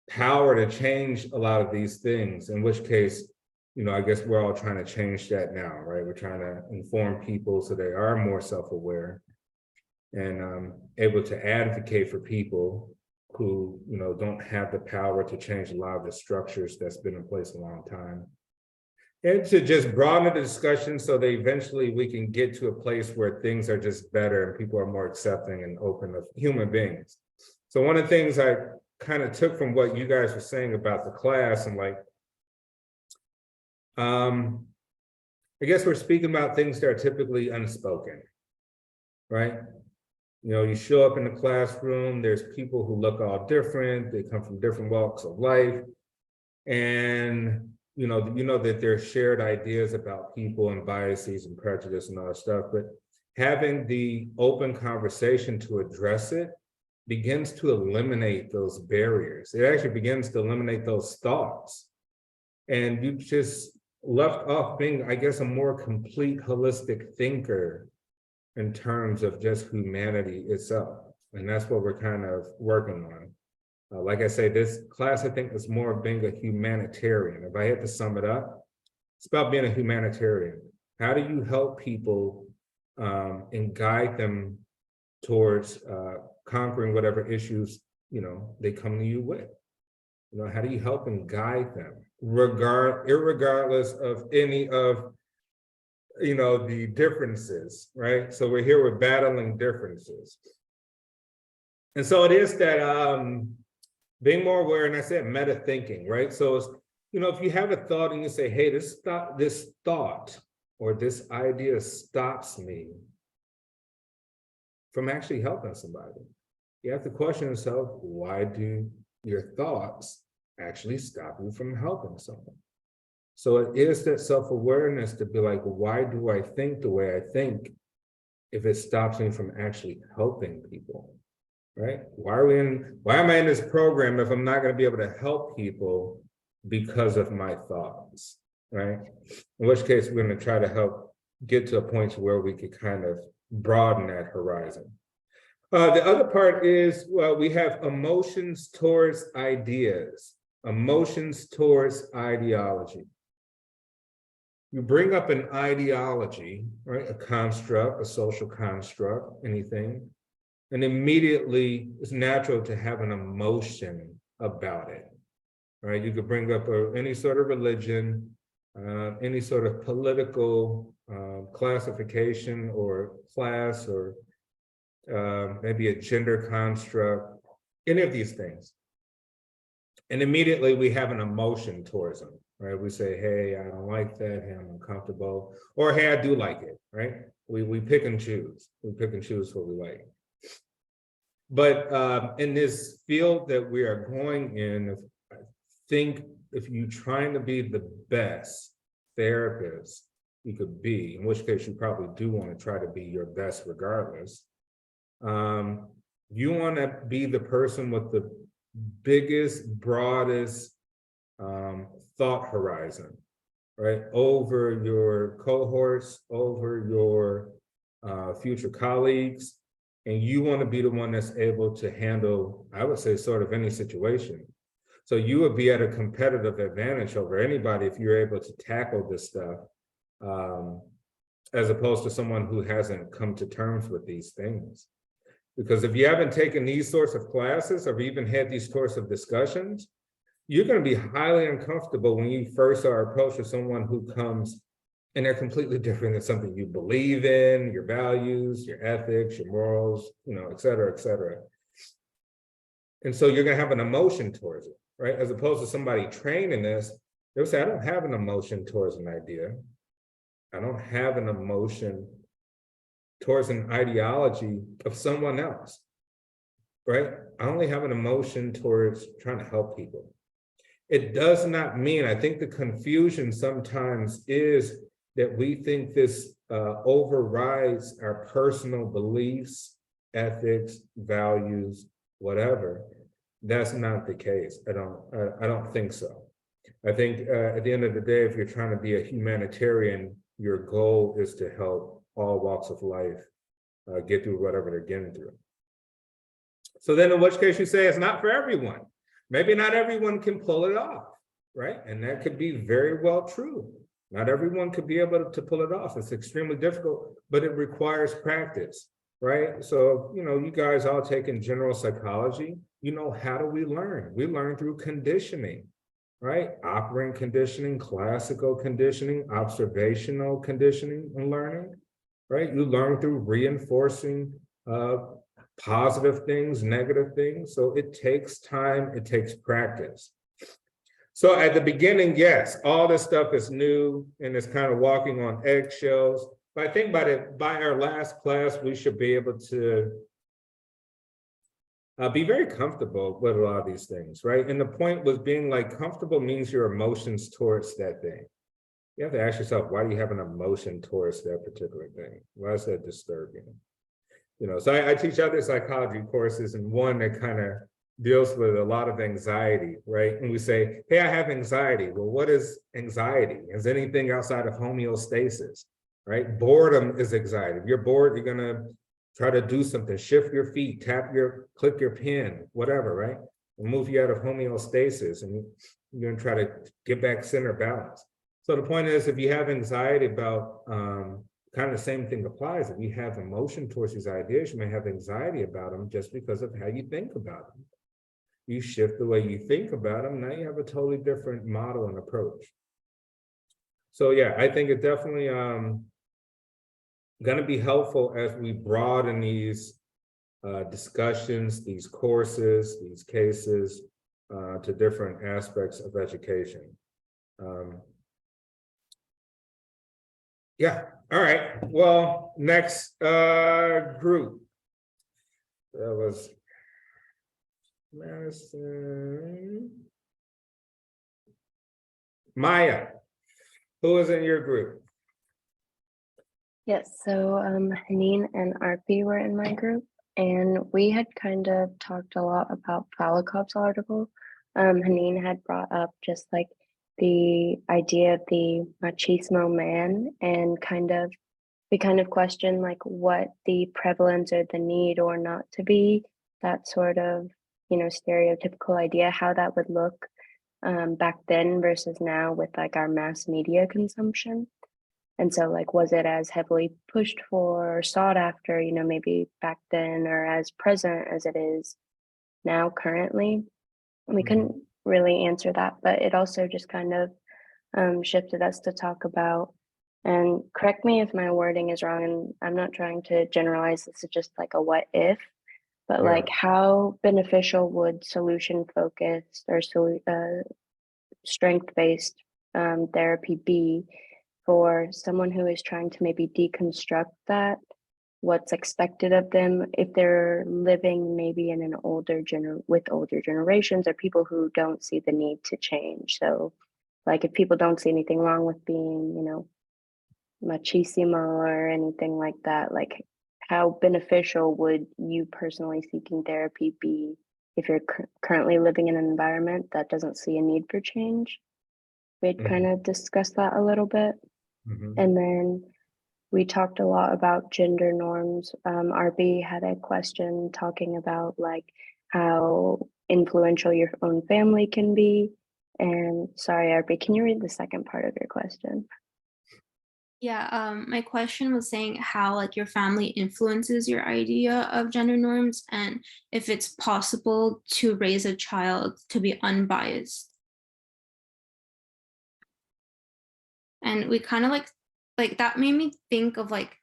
power to change a lot of these things, in which case, you know, I guess we're all trying to change that now, right? We're trying to inform people so they are more self-aware and able to advocate for people who, you know, don't have the power to change a lot of the structures that's been in place a long time. And to just broaden the discussion so that eventually we can get to a place where things are just better and people are more accepting and open of human beings. So one of the things I kind of took from what you guys were saying about the class, and like, I guess we're speaking about things that are typically unspoken, right? You know, you show up in the classroom, there's people who look all different, they come from different walks of life, and you know that there's shared ideas about people and biases and prejudice and all that stuff, but having the open conversation to address it begins to eliminate those barriers. It actually begins to eliminate those thoughts. And you just left off being, I guess, a more complete holistic thinker in terms of just humanity itself. And that's what we're kind of working on. Like I say, this class, I think, is more of being a humanitarian. If I had to sum it up, it's about being a humanitarian. How do you help people and guide them towards conquering whatever issues, you know, they come to you with? You know, how do you help and guide them, irregardless of any of, you know, the differences, right? So we're here, we're battling differences. And so it is that being more aware, and I said meta thinking, right? So it's, you know, if you have a thought and you say, hey, this thought or this idea stops me from actually helping somebody, you have to question yourself, why do your thoughts actually stop you from helping someone? So it is that self-awareness to be like, why do I think the way I think if it stops me from actually helping people, right? Why am I in this program if I'm not going to be able to help people because of my thoughts? right? In which case, we're going to try to help get to a point where we could kind of broaden that horizon. The other part is, well, we have emotions towards ideas, emotions towards ideology. You bring up an ideology, right? A construct, a social construct, anything, and immediately it's natural to have an emotion about it, right? You could bring up any sort of religion, any sort of political classification or class, or maybe a gender construct, any of these things. And immediately we have an emotion towards them, right? We say, hey, I don't like that, hey, I'm uncomfortable, or hey, I do like it, right? We pick and choose. We pick and choose what we like. But in this field that we are going in, I think if you're trying to be the best therapist you could be, in which case you probably do want to try to be your best regardless, you want to be the person with the biggest, broadest thought horizon, right? Over your cohorts, over your future colleagues, and you want to be the one that's able to handle, I would say, sort of any situation. So you would be at a competitive advantage over anybody if you're able to tackle this stuff, as opposed to someone who hasn't come to terms with these things. Because if you haven't taken these sorts of classes or even had these sorts of discussions, you're going to be highly uncomfortable when you first are approached with someone who comes and they're completely different than something you believe in, your values, your ethics, your morals, you know, et cetera, et cetera. And so you're going to have an emotion towards it, right? As opposed to somebody trained in this, they'll say, I don't have an emotion towards an idea. I don't have an emotion towards an ideology of someone else, right? I only have an emotion towards trying to help people. It does not mean, I think the confusion sometimes is that we think this overrides our personal beliefs, ethics, values, whatever. That's not the case. I don't think so. I think at the end of the day, if you're trying to be a humanitarian, your goal is to help all walks of life get through whatever they're getting through. So then in which case you say it's not for everyone. Maybe not everyone can pull it off, right? And that could be very well true. Not everyone could be able to pull it off. It's extremely difficult, but it requires practice, right? So, you know, you guys all taking general psychology, you know, how do we learn? We learn through conditioning, right? Operant conditioning, classical conditioning, observational conditioning and learning, right? You learn through reinforcing positive things, negative things. So it takes time, it takes practice. So at the beginning, yes, all this stuff is new and it's kind of walking on eggshells. But I think by our last class, we should be able to be very comfortable with a lot of these things, right? And the point was being like comfortable means your emotions towards that thing. You have to ask yourself, why do you have an emotion towards that particular thing? Why is that disturbing? You know, so I teach other psychology courses, and one that kind of deals with a lot of anxiety, right? And we say, hey, I have anxiety. Well, what is anxiety? Is anything outside of homeostasis, right? Boredom is anxiety. If you're bored, you're gonna try to do something, shift your feet, click your pen, whatever, right? And move you out of homeostasis, and you're gonna try to get back center balance. So the point is, if you have anxiety about, kind of the same thing applies. If you have emotion towards these ideas, you may have anxiety about them just because of how you think about them. You shift the way you think about them, now you have a totally different model and approach. So yeah, I think it definitely going to be helpful as we broaden these discussions, these courses, these cases to different aspects of education. Yeah, all right. Well, next group. That was Madison. Maya, who is in your group? Yes, so Haneen and Arpi were in my group, and we had kind of talked a lot about Falakop's article. Haneen had brought up just like the idea of the machismo man, and we kind of question like what the prevalence or the need or not to be that sort of, you know, stereotypical idea, how that would look back then versus now with like our mass media consumption. And so like, was it as heavily pushed for or sought after, you know, maybe back then, or as present as it is now currently? And we couldn't really answer that, but it also just kind of shifted us to talk about, and correct me if my wording is wrong, and I'm not trying to generalize, this is just like a what if, but like how beneficial would solution focused or strength based therapy be for someone who is trying to maybe deconstruct that, what's expected of them if they're living maybe in an older with older generations, or people who don't see the need to change. So like if people don't see anything wrong with being, you know, machismo or anything like that, like how beneficial would you personally seeking therapy be if you're currently living in an environment that doesn't see a need for change? We'd kind of discussed that a little bit. And then we talked a lot about gender norms. RB had a question talking about like how influential your own family can be. And sorry, RB, can you read the second part of your question? Yeah, my question was saying how like your family influences your idea of gender norms, and if it's possible to raise a child to be unbiased. And we kind of like that made me think of like,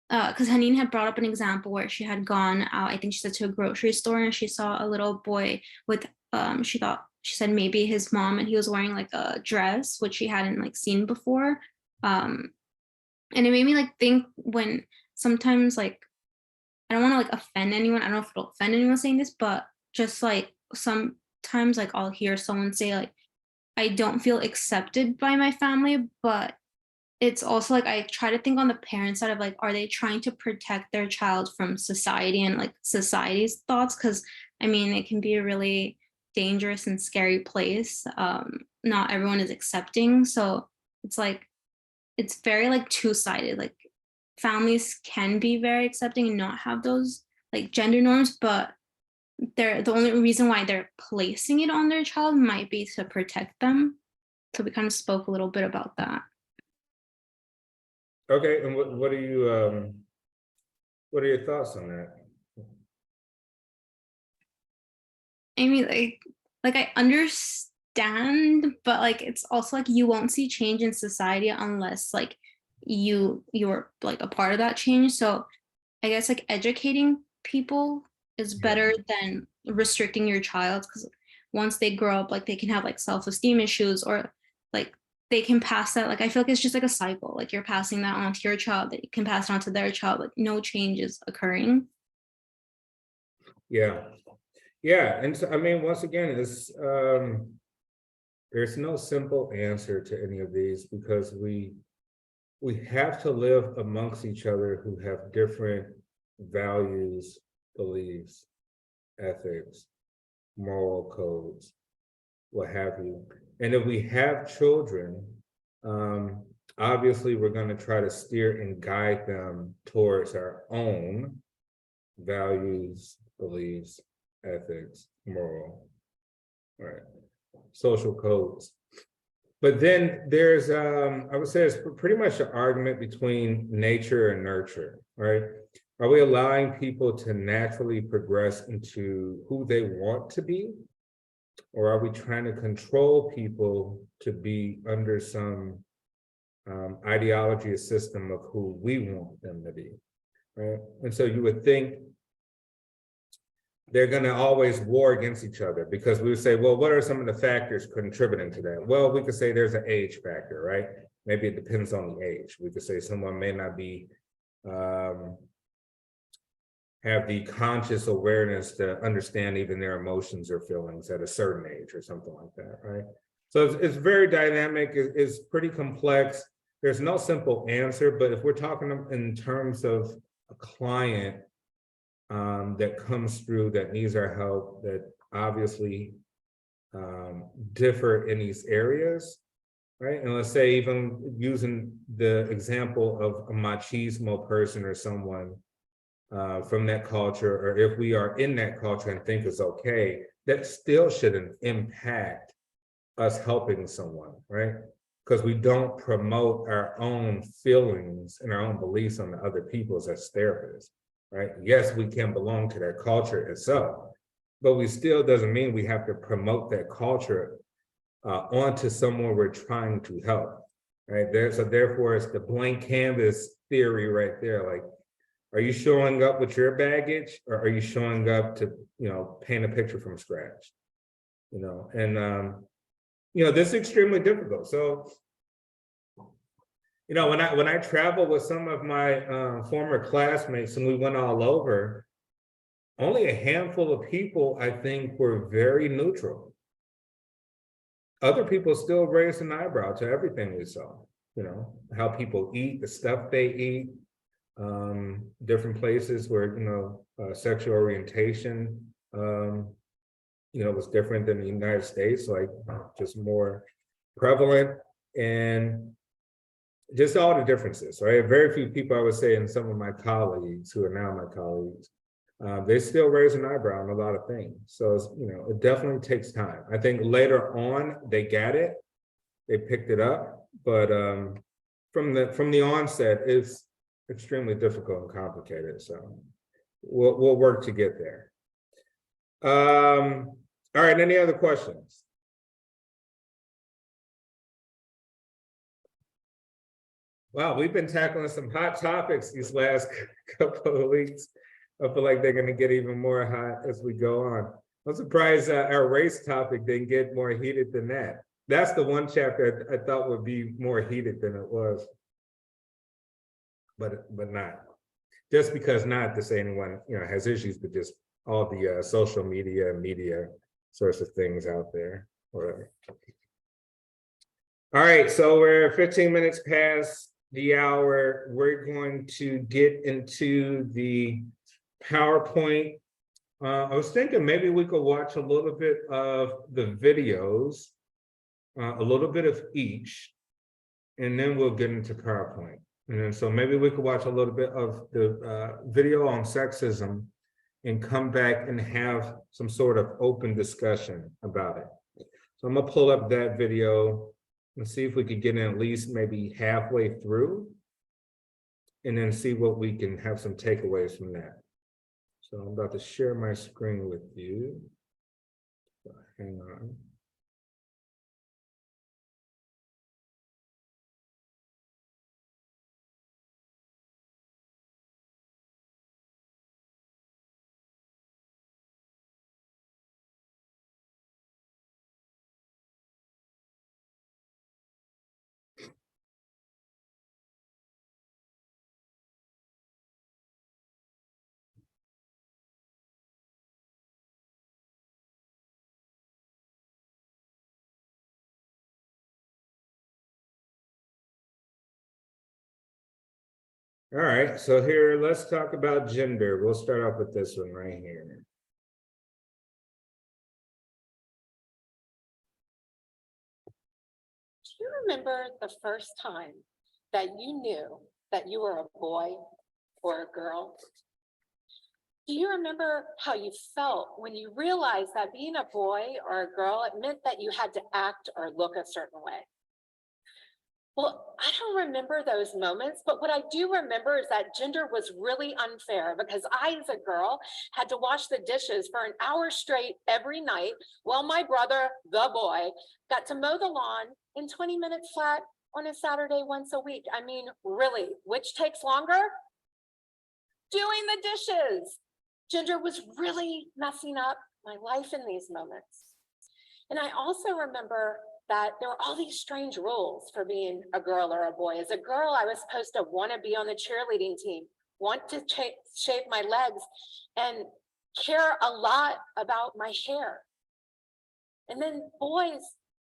because Haneen had brought up an example where she had gone out, I think she said, to a grocery store, and she saw a little boy with, she said maybe his mom, and he was wearing like a dress, which she hadn't like seen before. And it made me like think, when sometimes like, I don't want to like offend anyone. I don't know if it'll offend anyone saying this, but just like sometimes like I'll hear someone say like, I don't feel accepted by my family, but it's also like I try to think on the parent side of like, are they trying to protect their child from society and like society's thoughts? Because I mean, it can be a really dangerous and scary place. Not everyone is accepting. So it's like, it's very like two-sided. Like families can be very accepting and not have those like gender norms, but the only reason why they're placing it on their child might be to protect them. So we kind of spoke a little bit about that. Okay, and what are you what are your thoughts on that? I mean, like I understand, but like it's also like you won't see change in society unless like you're like a part of that change. So I guess like educating people is better than restricting your child, because once they grow up, like they can have like self-esteem issues, or like they can pass that. Like I feel like it's just like a cycle, like you're passing that on to your child, that you can pass it on to their child, like no change is occurring. Yeah, and so, I mean, once again, it's there's no simple answer to any of these, because we have to live amongst each other who have different values, beliefs, ethics, moral codes, what have you. And if we have children, obviously we're going to try to steer and guide them towards our own values, beliefs, ethics, moral, right, social codes. But then there's, I would say it's pretty much an argument between nature and nurture, right? Are we allowing people to naturally progress into who they want to be? Or are we trying to control people to be under some ideology or system of who we want them to be, right? And so you would think they're going to always war against each other, because we would say, well, what are some of the factors contributing to that? Well, we could say there's an age factor, right? Maybe it depends on the age. We could say someone may not be have the conscious awareness to understand even their emotions or feelings at a certain age or something like that, right? So it's very dynamic, it's pretty complex. There's no simple answer, but if we're talking in terms of a client that comes through that needs our help, that obviously differ in these areas, right? And let's say even using the example of a machismo person or someone from that culture, or if we are in that culture and think it's okay, that still shouldn't impact us helping someone, right? Because we don't promote our own feelings and our own beliefs on the other people's as therapists, right? Yes, we can belong to their culture itself, but we still doesn't mean we have to promote that culture onto someone we're trying to help, right? So therefore, it's the blank canvas theory right there. Like, are you showing up with your baggage, or are you showing up to, paint a picture from scratch? And this is extremely difficult. So, when I traveled with some of my former classmates and we went all over, only a handful of people, I think, were very neutral. Other people still raised an eyebrow to everything we saw, how people eat, the stuff they eat, different places where, sexual orientation, was different than the United States, like just more prevalent, and just all the differences, right? Very few people, I would say, and some of my colleagues who are now my colleagues, they still raise an eyebrow on a lot of things. So, it definitely takes time. I think later on they got it, they picked it up, but from the onset, it's extremely difficult and complicated. So we'll work to get there. All right, any other questions? Wow, we've been tackling some hot topics these last couple of weeks. I feel like they're going to get even more hot as we go on. I'm surprised our race topic didn't get more heated than that. That's the one chapter I thought would be more heated than it was, but not. Just because, not to say anyone has issues, but just all the social media sorts of things out there, whatever. All right, so we're 15 minutes past the hour. We're going to get into the PowerPoint. I was thinking maybe we could watch a little bit of the videos, a little bit of each, and then we'll get into PowerPoint. And then so maybe we could watch a little bit of the video on sexism and come back and have some sort of open discussion about it. So I'm gonna pull up that video and see if we could get in at least maybe halfway through, and then see what we can have some takeaways from that. So I'm about to share my screen with you. So hang on. All right, so here, let's talk about gender. We'll start off with this one right here. Do you remember the first time that you knew that you were a boy or a girl? Do you remember how you felt when you realized that being a boy or a girl, it meant that you had to act or look a certain way? Well, I don't remember those moments, but what I do remember is that gender was really unfair because I, as a girl, had to wash the dishes for an hour straight every night while my brother, the boy, got to mow the lawn in 20 minutes flat on a Saturday once a week. I mean, really, which takes longer? Doing the dishes. Gender was really messing up my life in these moments. And I also remember that there were all these strange rules for being a girl or a boy. As a girl, I was supposed to want to be on the cheerleading team, want to shave my legs, and care a lot about my hair. And then boys,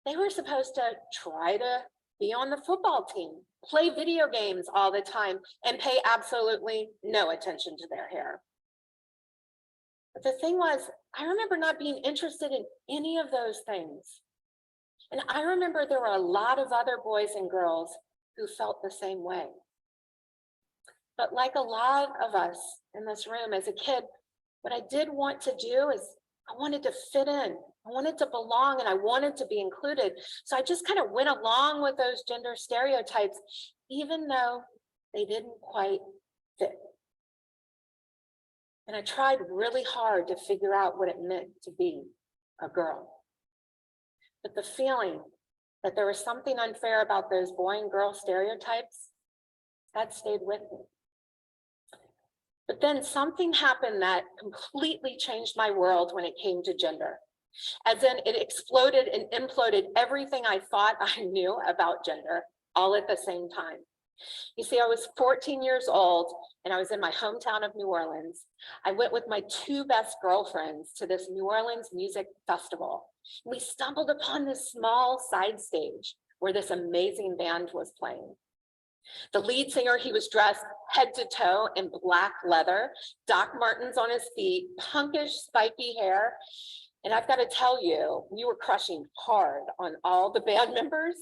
they were supposed to try to be on the football team, play video games all the time, and pay absolutely no attention to their hair. But the thing was, I remember not being interested in any of those things. And I remember there were a lot of other boys and girls who felt the same way. But like a lot of us in this room as a kid, what I did want to do is I wanted to fit in. I wanted to belong and I wanted to be included. So I just kind of went along with those gender stereotypes, even though they didn't quite fit. And I tried really hard to figure out what it meant to be a girl. But the feeling that there was something unfair about those boy and girl stereotypes, that stayed with me. But then something happened that completely changed my world when it came to gender. As in, it exploded and imploded everything I thought I knew about gender all at the same time. You see, I was 14 years old and I was in my hometown of New Orleans. I went with my two best girlfriends to this New Orleans music festival. We stumbled upon this small side stage where this amazing band was playing. The lead singer, he was dressed head to toe in black leather, Doc Martens on his feet, punkish, spiky hair. And I've got to tell you, we were crushing hard on all the band members,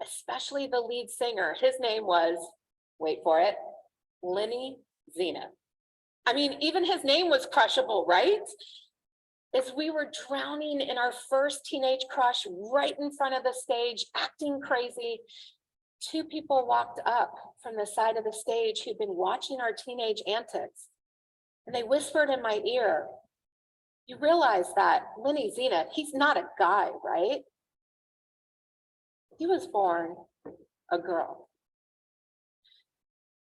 especially the lead singer. His name was, wait for it, Lenny Zenith. I mean, even his name was crushable, right? As we were drowning in our first teenage crush right in front of the stage, acting crazy, two people walked up from the side of the stage who'd been watching our teenage antics. And they whispered in my ear, "You realize that Lenny Zenith, he's not a guy, right? He was born a girl."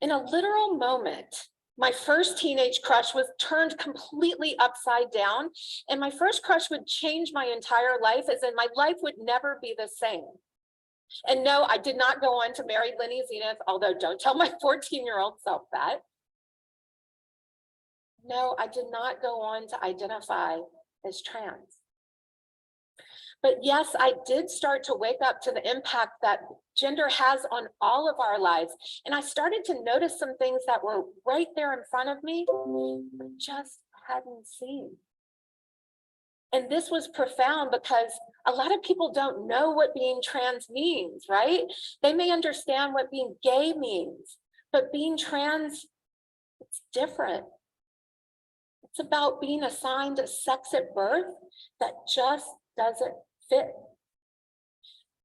In a literal moment, my first teenage crush was turned completely upside down, and my first crush would change my entire life, as in my life would never be the same. And no, I did not go on to marry Lenny Zenith, although don't tell my 14-year-old self that. No, I did not go on to identify as trans. But yes, I did start to wake up to the impact that gender has on all of our lives. And I started to notice some things that were right there in front of me, but just hadn't seen. And this was profound because a lot of people don't know what being trans means, right? They may understand what being gay means, but being trans, it's different. It's about being assigned a sex at birth that just doesn't fit.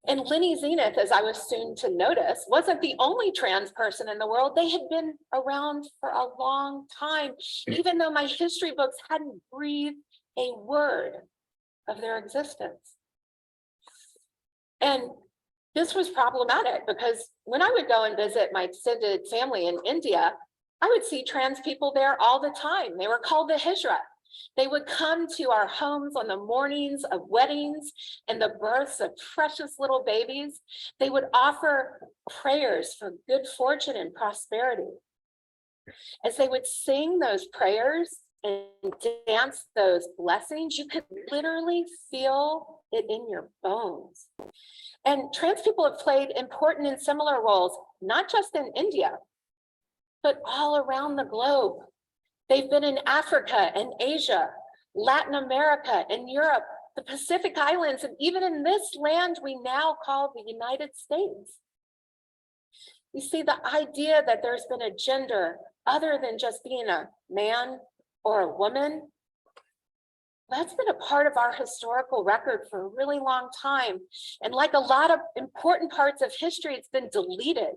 And Lenny Zenith, as I was soon to notice, wasn't the only trans person in the world. They had been around for a long time, even though my history books hadn't breathed a word of their existence. And this was problematic because when I would go and visit my extended family in India, I would see trans people there all the time. They were called the Hijra. They would come to our homes on the mornings of weddings and the births of precious little babies. They would offer prayers for good fortune and prosperity. As they would sing those prayers and dance those blessings, you could literally feel it in your bones. And trans people have played important and similar roles, not just in India, but all around the globe. They've been in Africa and Asia, Latin America and Europe, the Pacific Islands, and even in this land we now call the United States. You see, the idea that there's been a gender other than just being a man or a woman, that's been a part of our historical record for a really long time. And like a lot of important parts of history, it's been deleted.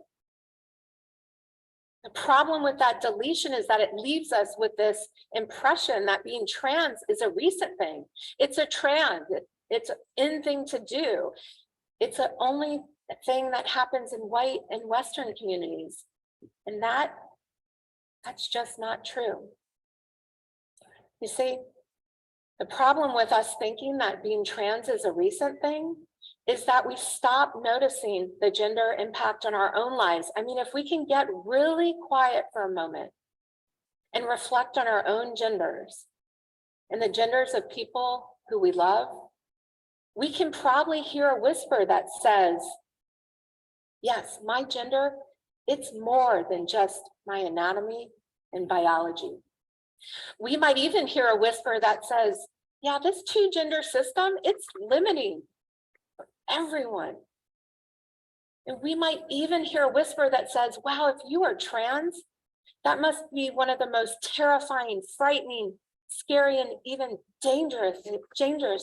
The problem with that deletion is that it leaves us with this impression that being trans is a recent thing. It's a trend, it's an in thing to do. It's a only thing that happens in white and Western communities. And that's just not true. You see, the problem with us thinking that being trans is a recent thing is that we stop noticing the gender impact on our own lives. I mean, if we can get really quiet for a moment and reflect on our own genders and the genders of people who we love, we can probably hear a whisper that says, yes, my gender, it's more than just my anatomy and biology. We might even hear a whisper that says, yeah, this two gender system, it's limiting everyone. And we might even hear a whisper that says, wow, if you are trans, that must be one of the most terrifying, frightening, scary, and even dangerous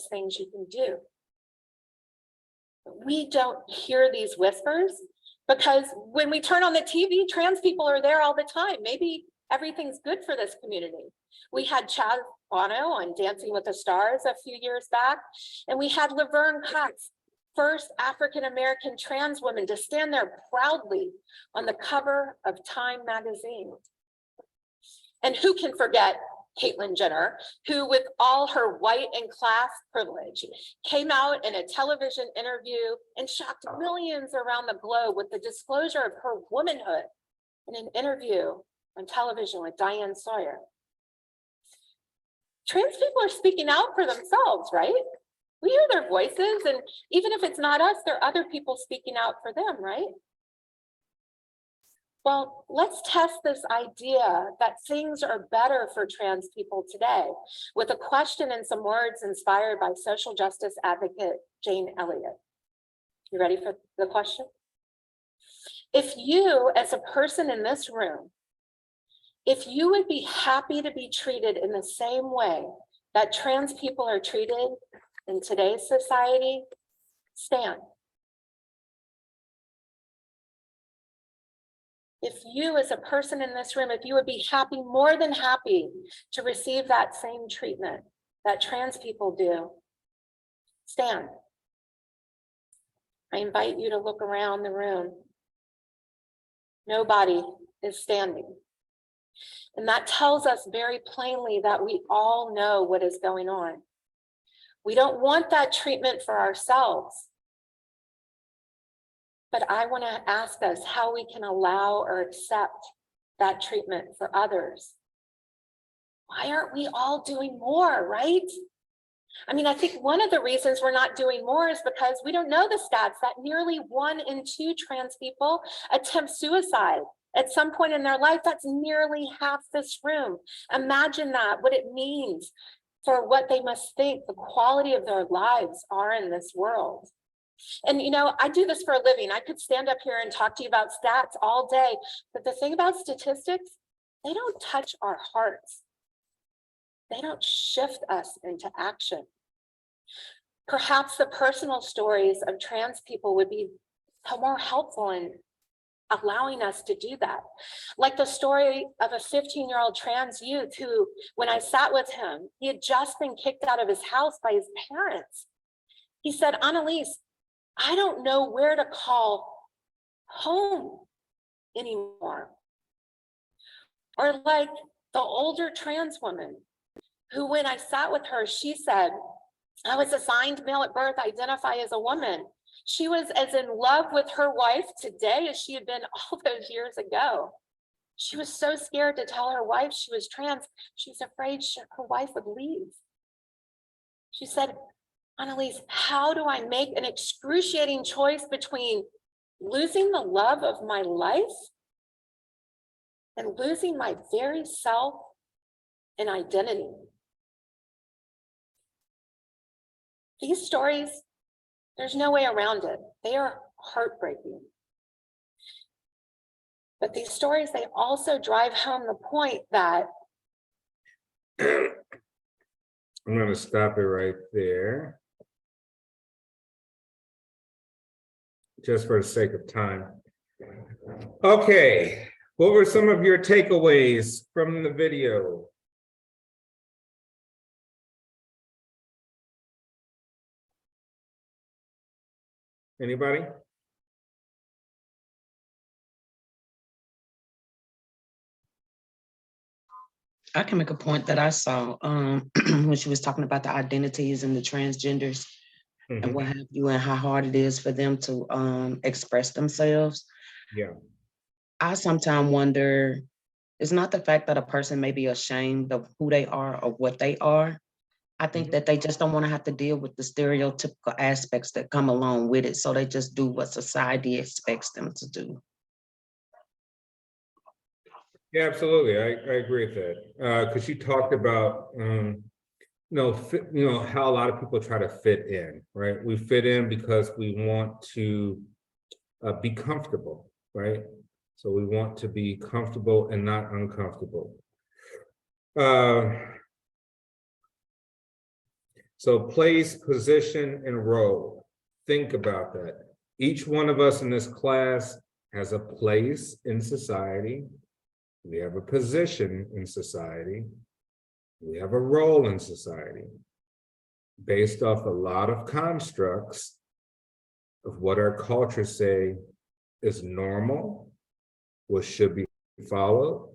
things you can do. We don't hear these whispers because when we turn on the TV, trans people are there all the time. Maybe everything's good for this community. We had Chaz Bono on Dancing with the Stars a few years back, and we had Laverne Cox, first African-American trans woman to stand there proudly on the cover of Time magazine. And who can forget Caitlyn Jenner, who with all her white and class privilege came out in a television interview and shocked millions around the globe with the disclosure of her womanhood in an interview on television with Diane Sawyer. Trans people are speaking out for themselves, right? We hear their voices, and even if it's not us, there are other people speaking out for them, right? Well, let's test this idea that things are better for trans people today with a question and some words inspired by social justice advocate Jane Elliott. You ready for the question? If you, as a person in this room, if you would be happy to be treated in the same way that trans people are treated in today's society, stand. If you, as a person in this room, if you would be happy, more than happy, to receive that same treatment that trans people do, stand. I invite you to look around the room. Nobody is standing. And that tells us very plainly that we all know what is going on. We don't want that treatment for ourselves. But I want to ask us how we can allow or accept that treatment for others. Why aren't we all doing more, right? I mean, I think one of the reasons we're not doing more is because we don't know the stats that nearly 1 in 2 trans people attempt suicide at some point in their life. That's nearly half this room. Imagine that, what it means for what they must think the quality of their lives are in this world. And, you know, I do this for a living. I could stand up here and talk to you about stats all day, but the thing about statistics, they don't touch our hearts. They don't shift us into action. Perhaps the personal stories of trans people would be more helpful in allowing us to do that. Like the story of a 15-year-old trans youth who, when I sat with him, he had just been kicked out of his house by his parents. He said, Annalise, I don't know where to call home anymore. Or like the older trans woman who, when I sat with her, she said, I was assigned male at birth, identify as a woman. She was as in love with her wife today as she had been all those years ago. She was so scared to tell her wife she was trans. She was afraid her wife would leave. She said, Annalise, how do I make an excruciating choice between losing the love of my life and losing my very self and identity? These stories, there's no way around it. They are heartbreaking. But these stories, they also drive home the point that I'm going to stop it right there, just for the sake of time. Okay, what were some of your takeaways from the video? Anybody? I can make a point that I saw when she was talking about the identities and the transgenders and what have you, and how hard it is for them to express themselves. Yeah. I sometimes wonder, it's not the fact that a person may be ashamed of who they are or what they are. I think that they just don't want to have to deal with the stereotypical aspects that come along with it. So they just do what society expects them to do. Yeah, absolutely. I agree with that. Because she talked about, how a lot of people try to fit in, right? We fit in because we want to be comfortable, right? So we want to be comfortable and not uncomfortable. So place, position, and role. Think about that. Each one of us in this class has a place in society. We have a position in society. We have a role in society based off a lot of constructs of what our cultures say is normal, what should be followed,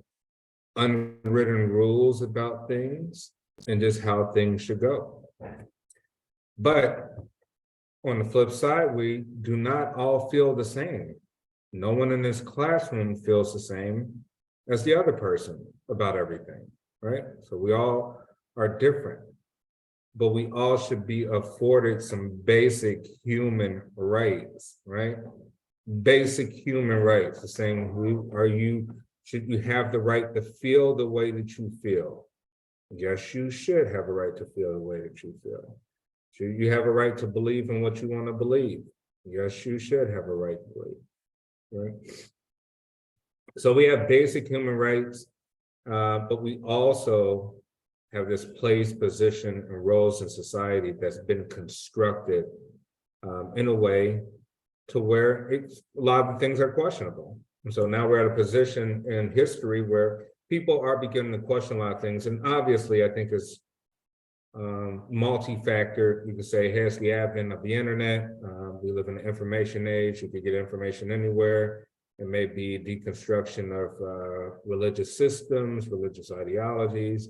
unwritten rules about things, and just how things should go. But on the flip side, we do not all feel the same. No one in this classroom feels the same as the other person about everything, right? So we all are different, but we all should be afforded some basic human rights, right? Basic human rights, the same, should you have the right to feel the way that you feel? Yes, you should have a right to feel the way that you feel. Should you have a right to believe in what you want to believe? Yes, you should have a right to believe, right? So we have basic human rights, but we also have this place, position, and roles in society that's been constructed in a way to where a lot of things are questionable. And so now we're at a position in history where people are beginning to question a lot of things. And obviously, I think it's multi-factor. You could say, hey, it's the advent of the internet. We live in an information age. You can get information anywhere. It may be deconstruction of religious systems, religious ideologies.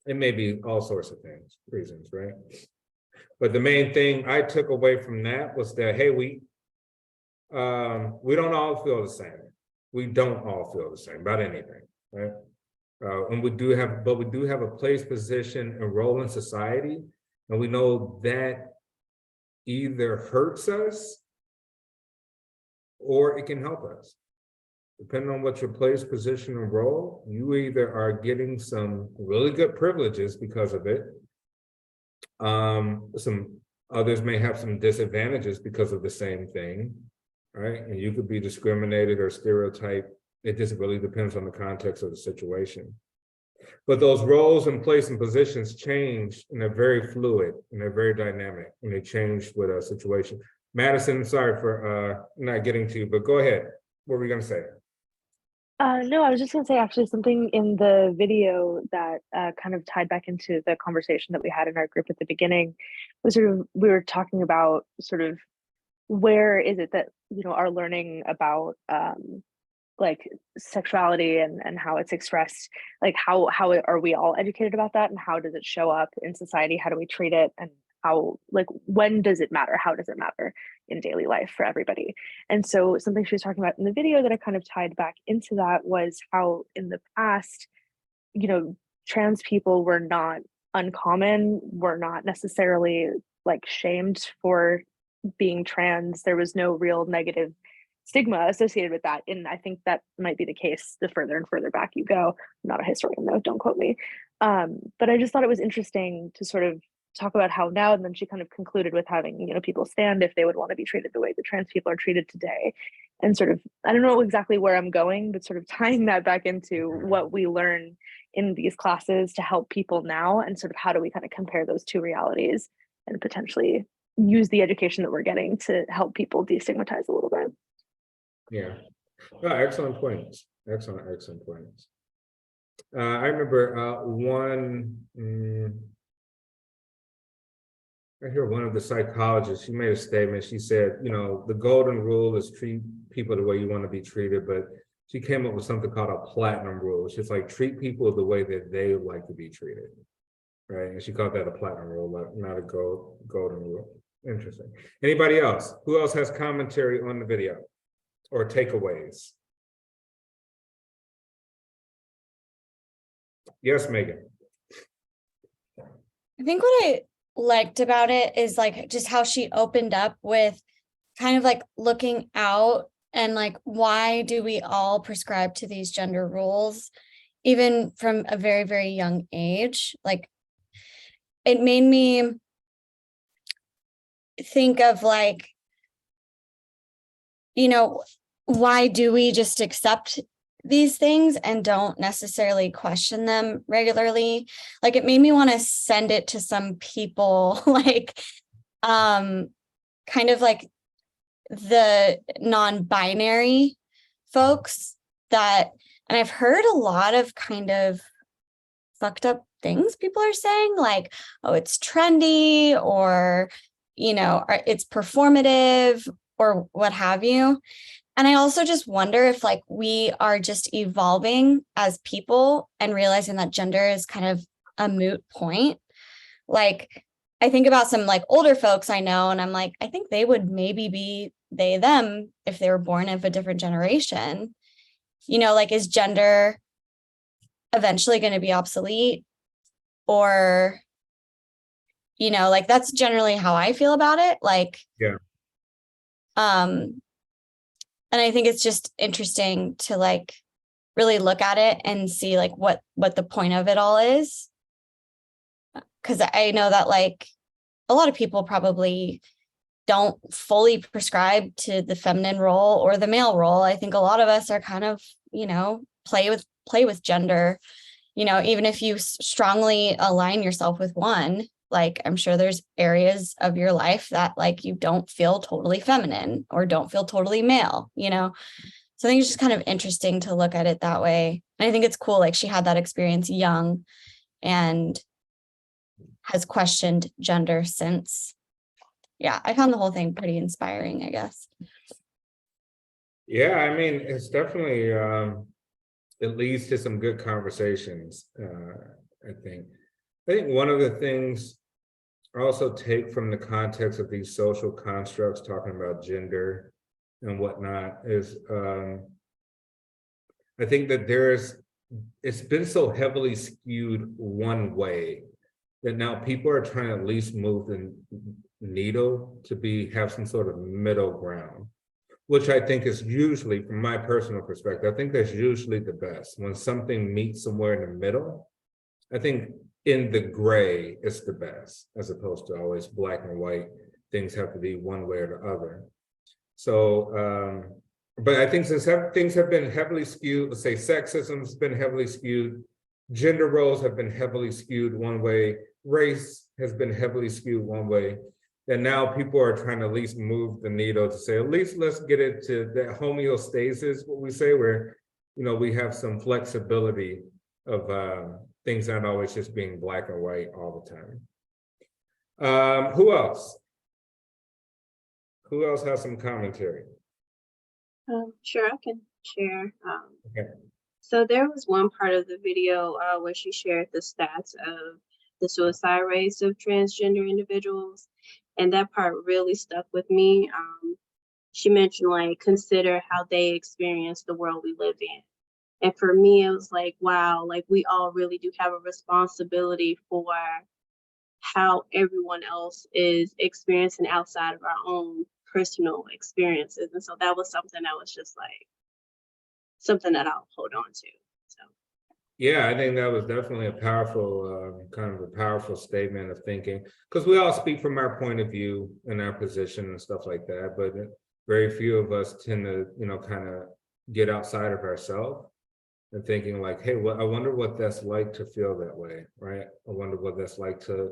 It may be all sorts of things, reasons, right? But the main thing I took away from that was that, hey, we don't all feel the same. We don't all feel the same about anything, right? And we do have a place, position, and role in society, and we know that either hurts us or it can help us. Depending on what your place, position, and role, you either are getting some really good privileges because of it. Some others may have some disadvantages because of the same thing, right? And you could be discriminated or stereotyped. It just really depends on the context of the situation. But those roles and place and positions change, and they're very fluid and they're very dynamic, and they change with a situation. Madison, sorry for not getting to you, but go ahead. What were we going to say? No, I was just going to say actually something in the video that kind of tied back into the conversation that we had in our group at the beginning was sort of, we were talking about sort of where is it that, our learning about like sexuality and how it's expressed, like how are we all educated about that, and how does it show up in society? How do we treat it, and how, like, when does it matter? How does it matter in daily life for everybody? And so something she was talking about in the video that I kind of tied back into that was how in the past, trans people were not uncommon, were not necessarily like shamed for being trans. There was no real negative stigma associated with that. And I think that might be the case the further and further back you go. I'm not a historian though, don't quote me. But I just thought it was interesting to sort of talk about how now, and then she kind of concluded with having, people stand if they would want to be treated the way the trans people are treated today. And sort of, I don't know exactly where I'm going, but sort of tying that back into what we learn in these classes to help people now, and sort of how do we kind of compare those two realities and potentially use the education that we're getting to help people destigmatize a little bit. Yeah, excellent points. Excellent points. I remember I hear one of the psychologists, she made a statement. She said, the golden rule is treat people the way you want to be treated, but she came up with something called a platinum rule. It's just like treat people the way that they like to be treated, right? And she called that a platinum rule, not a golden rule. Interesting. Anybody else? Who else has commentary on the video or takeaways? Yes, Megan. I think what I liked about it is like just how she opened up with kind of like looking out And like, why do we all prescribe to these gender roles, even from a very, very young age? Like, it made me think of like, you know, why do we just accept these things and don't necessarily question them regularly? Like, it made me want to send it to some people, like, kind of like the non-binary folks that, and I've heard a lot of kind of fucked up things people are saying, like, oh, it's trendy, or, you know, it's performative, or what have you. And I also just wonder if like we are just evolving as people and realizing that gender is kind of a moot point. Like, I think about some like older folks I know, and I'm like, I think they would maybe be they, them if they were born of a different generation. You know, like, is gender eventually going to be obsolete? Or, you know, like, that's generally how I feel about it. Like, Yeah. And I think it's just interesting to like really look at it and see like what the point of it all is. Because I know that like a lot of people probably don't fully prescribe to the feminine role or the male role. I think a lot of us are kind of, you know, play with gender, you know, even if you strongly align yourself with one. Like, I'm sure there's areas of your life that like you don't feel totally feminine or don't feel totally male, you know? So I think it's just kind of interesting to look at it that way. And I think it's cool. Like, she had that experience young and has questioned gender since. Yeah, I found the whole thing pretty inspiring, I guess. Yeah, I mean, it's definitely, it leads to some good conversations, I think. I think one of the things I also take from the context of these social constructs, talking about gender and whatnot, is I think that it's been so heavily skewed one way that now people are trying to at least move the needle to have some sort of middle ground, which I think is usually, from my personal perspective, I think that's usually the best. When something meets somewhere in the middle, I think in the gray, it's the best, as opposed to always black and white. Things have to be one way or the other. So, but I think since things have been heavily skewed, let's say sexism has been heavily skewed, gender roles have been heavily skewed one way, race has been heavily skewed one way, and now people are trying to at least move the needle to say, at least let's get it to that homeostasis, what we say, where, you know, we have some flexibility of things not always just being black and white all the time. Who else? Who else has some commentary? Sure, I can share. Okay. So there was one part of the video where she shared the stats of the suicide rates of transgender individuals, and that part really stuck with me. She mentioned, like, consider how they experience the world we live in. And for me, it was like, wow, like, we all really do have a responsibility for how everyone else is experiencing outside of our own personal experiences. And so that was something that was just like something that I'll hold on to. So Yeah, I think that was definitely a powerful, kind of a powerful statement of thinking, because we all speak from our point of view and our position and stuff like that, but very few of us tend to, you know, kind of get outside of ourselves and thinking like, hey, well, I wonder what that's like to feel that way, right? I wonder what that's like to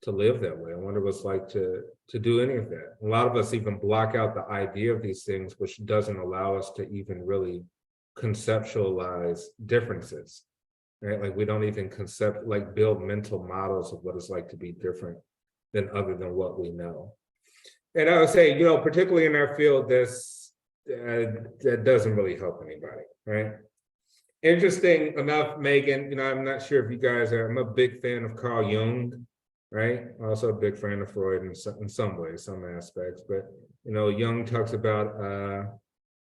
live that way. I wonder what's like to do any of that. A lot of us even block out the idea of these things, which doesn't allow us to even really conceptualize differences, right? Like, we don't even build mental models of what it's like to be different than other than what we know. And I would say, you know, particularly in our field, that doesn't really help anybody, right? Interesting enough, Megan, you know, I'm not sure if you guys are, I'm a big fan of Carl Jung, right? Also a big fan of Freud in some ways, some aspects, but, you know, Jung talks about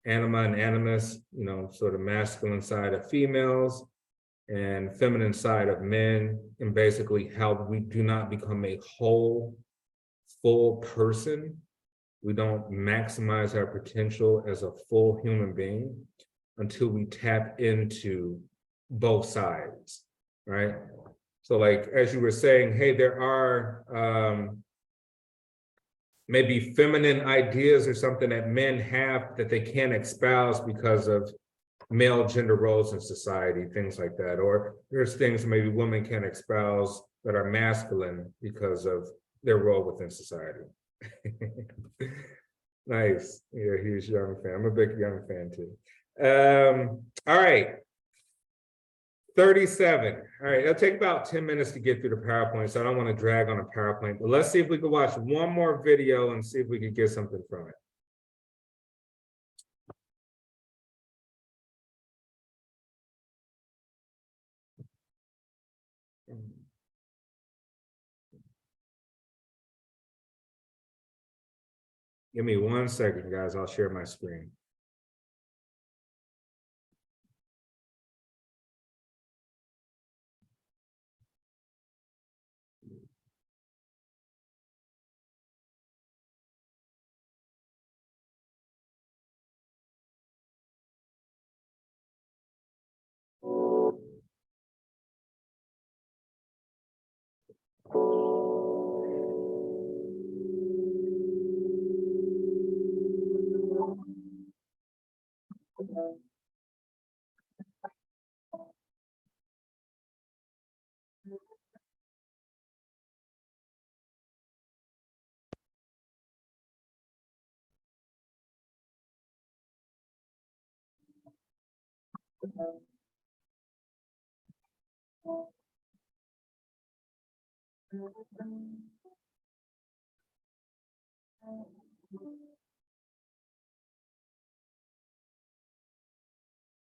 anima and animus, you know, sort of masculine side of females and feminine side of men, and basically how we do not become a whole, full person We don't maximize our potential as a full human being until we tap into both sides, right? So like, as you were saying, hey, there are maybe feminine ideas or something that men have that they can't espouse because of male gender roles in society, things like that. Or there's things maybe women can't espouse that are masculine because of their role within society. Nice. Yeah, huge Young fan. I'm a big Young fan too. All right. 37. All right, it'll take about 10 minutes to get through the PowerPoint, so I don't want to drag on a PowerPoint, but let's see if we can watch one more video and see if we can get something from it. Give me 1 second, guys. I'll share my screen.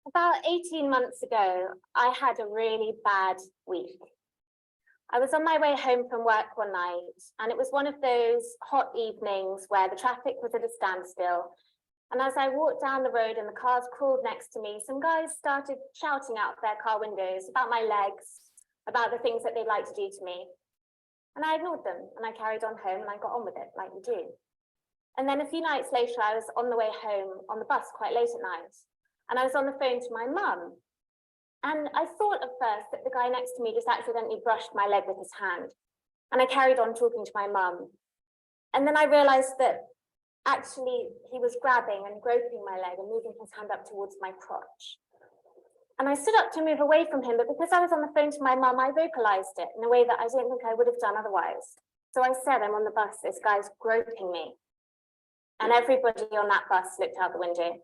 About 18 months ago, I had a really bad week. I was on my way home from work one night, and it was one of those hot evenings where the traffic was at a standstill. And as I walked down the road and the cars crawled next to me, some guys started shouting out their car windows about my legs, about the things that they'd like to do to me. And I ignored them, and I carried on home, and I got on with it like you do. And then a few nights later, I was on the way home on the bus quite late at night, and I was on the phone to my mum. And I thought at first that the guy next to me just accidentally brushed my leg with his hand. And I carried on talking to my mum. And then I realized that actually he was grabbing and groping my leg and moving his hand up towards my crotch. And I stood up to move away from him, but because I was on the phone to my mum, I vocalized it in a way that I don't think I would have done otherwise. So I said, I'm on the bus, this guy's groping me. And everybody on that bus looked out the window,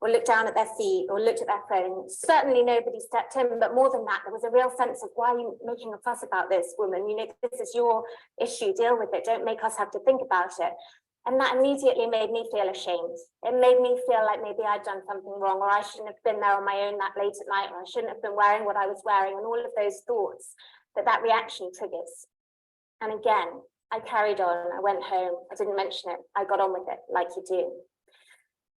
or looked down at their feet, or looked at their phones. Certainly nobody stepped in, but more than that, there was a real sense of, why are you making a fuss about this, woman? You know, this is your issue, deal with it, don't make us have to think about it. And that immediately made me feel ashamed. It made me feel like maybe I'd done something wrong, or I shouldn't have been there on my own that late at night, or I shouldn't have been wearing what I was wearing, and all of those thoughts that reaction triggers. And again, I carried on, I went home, I didn't mention it, I got on with it like you do.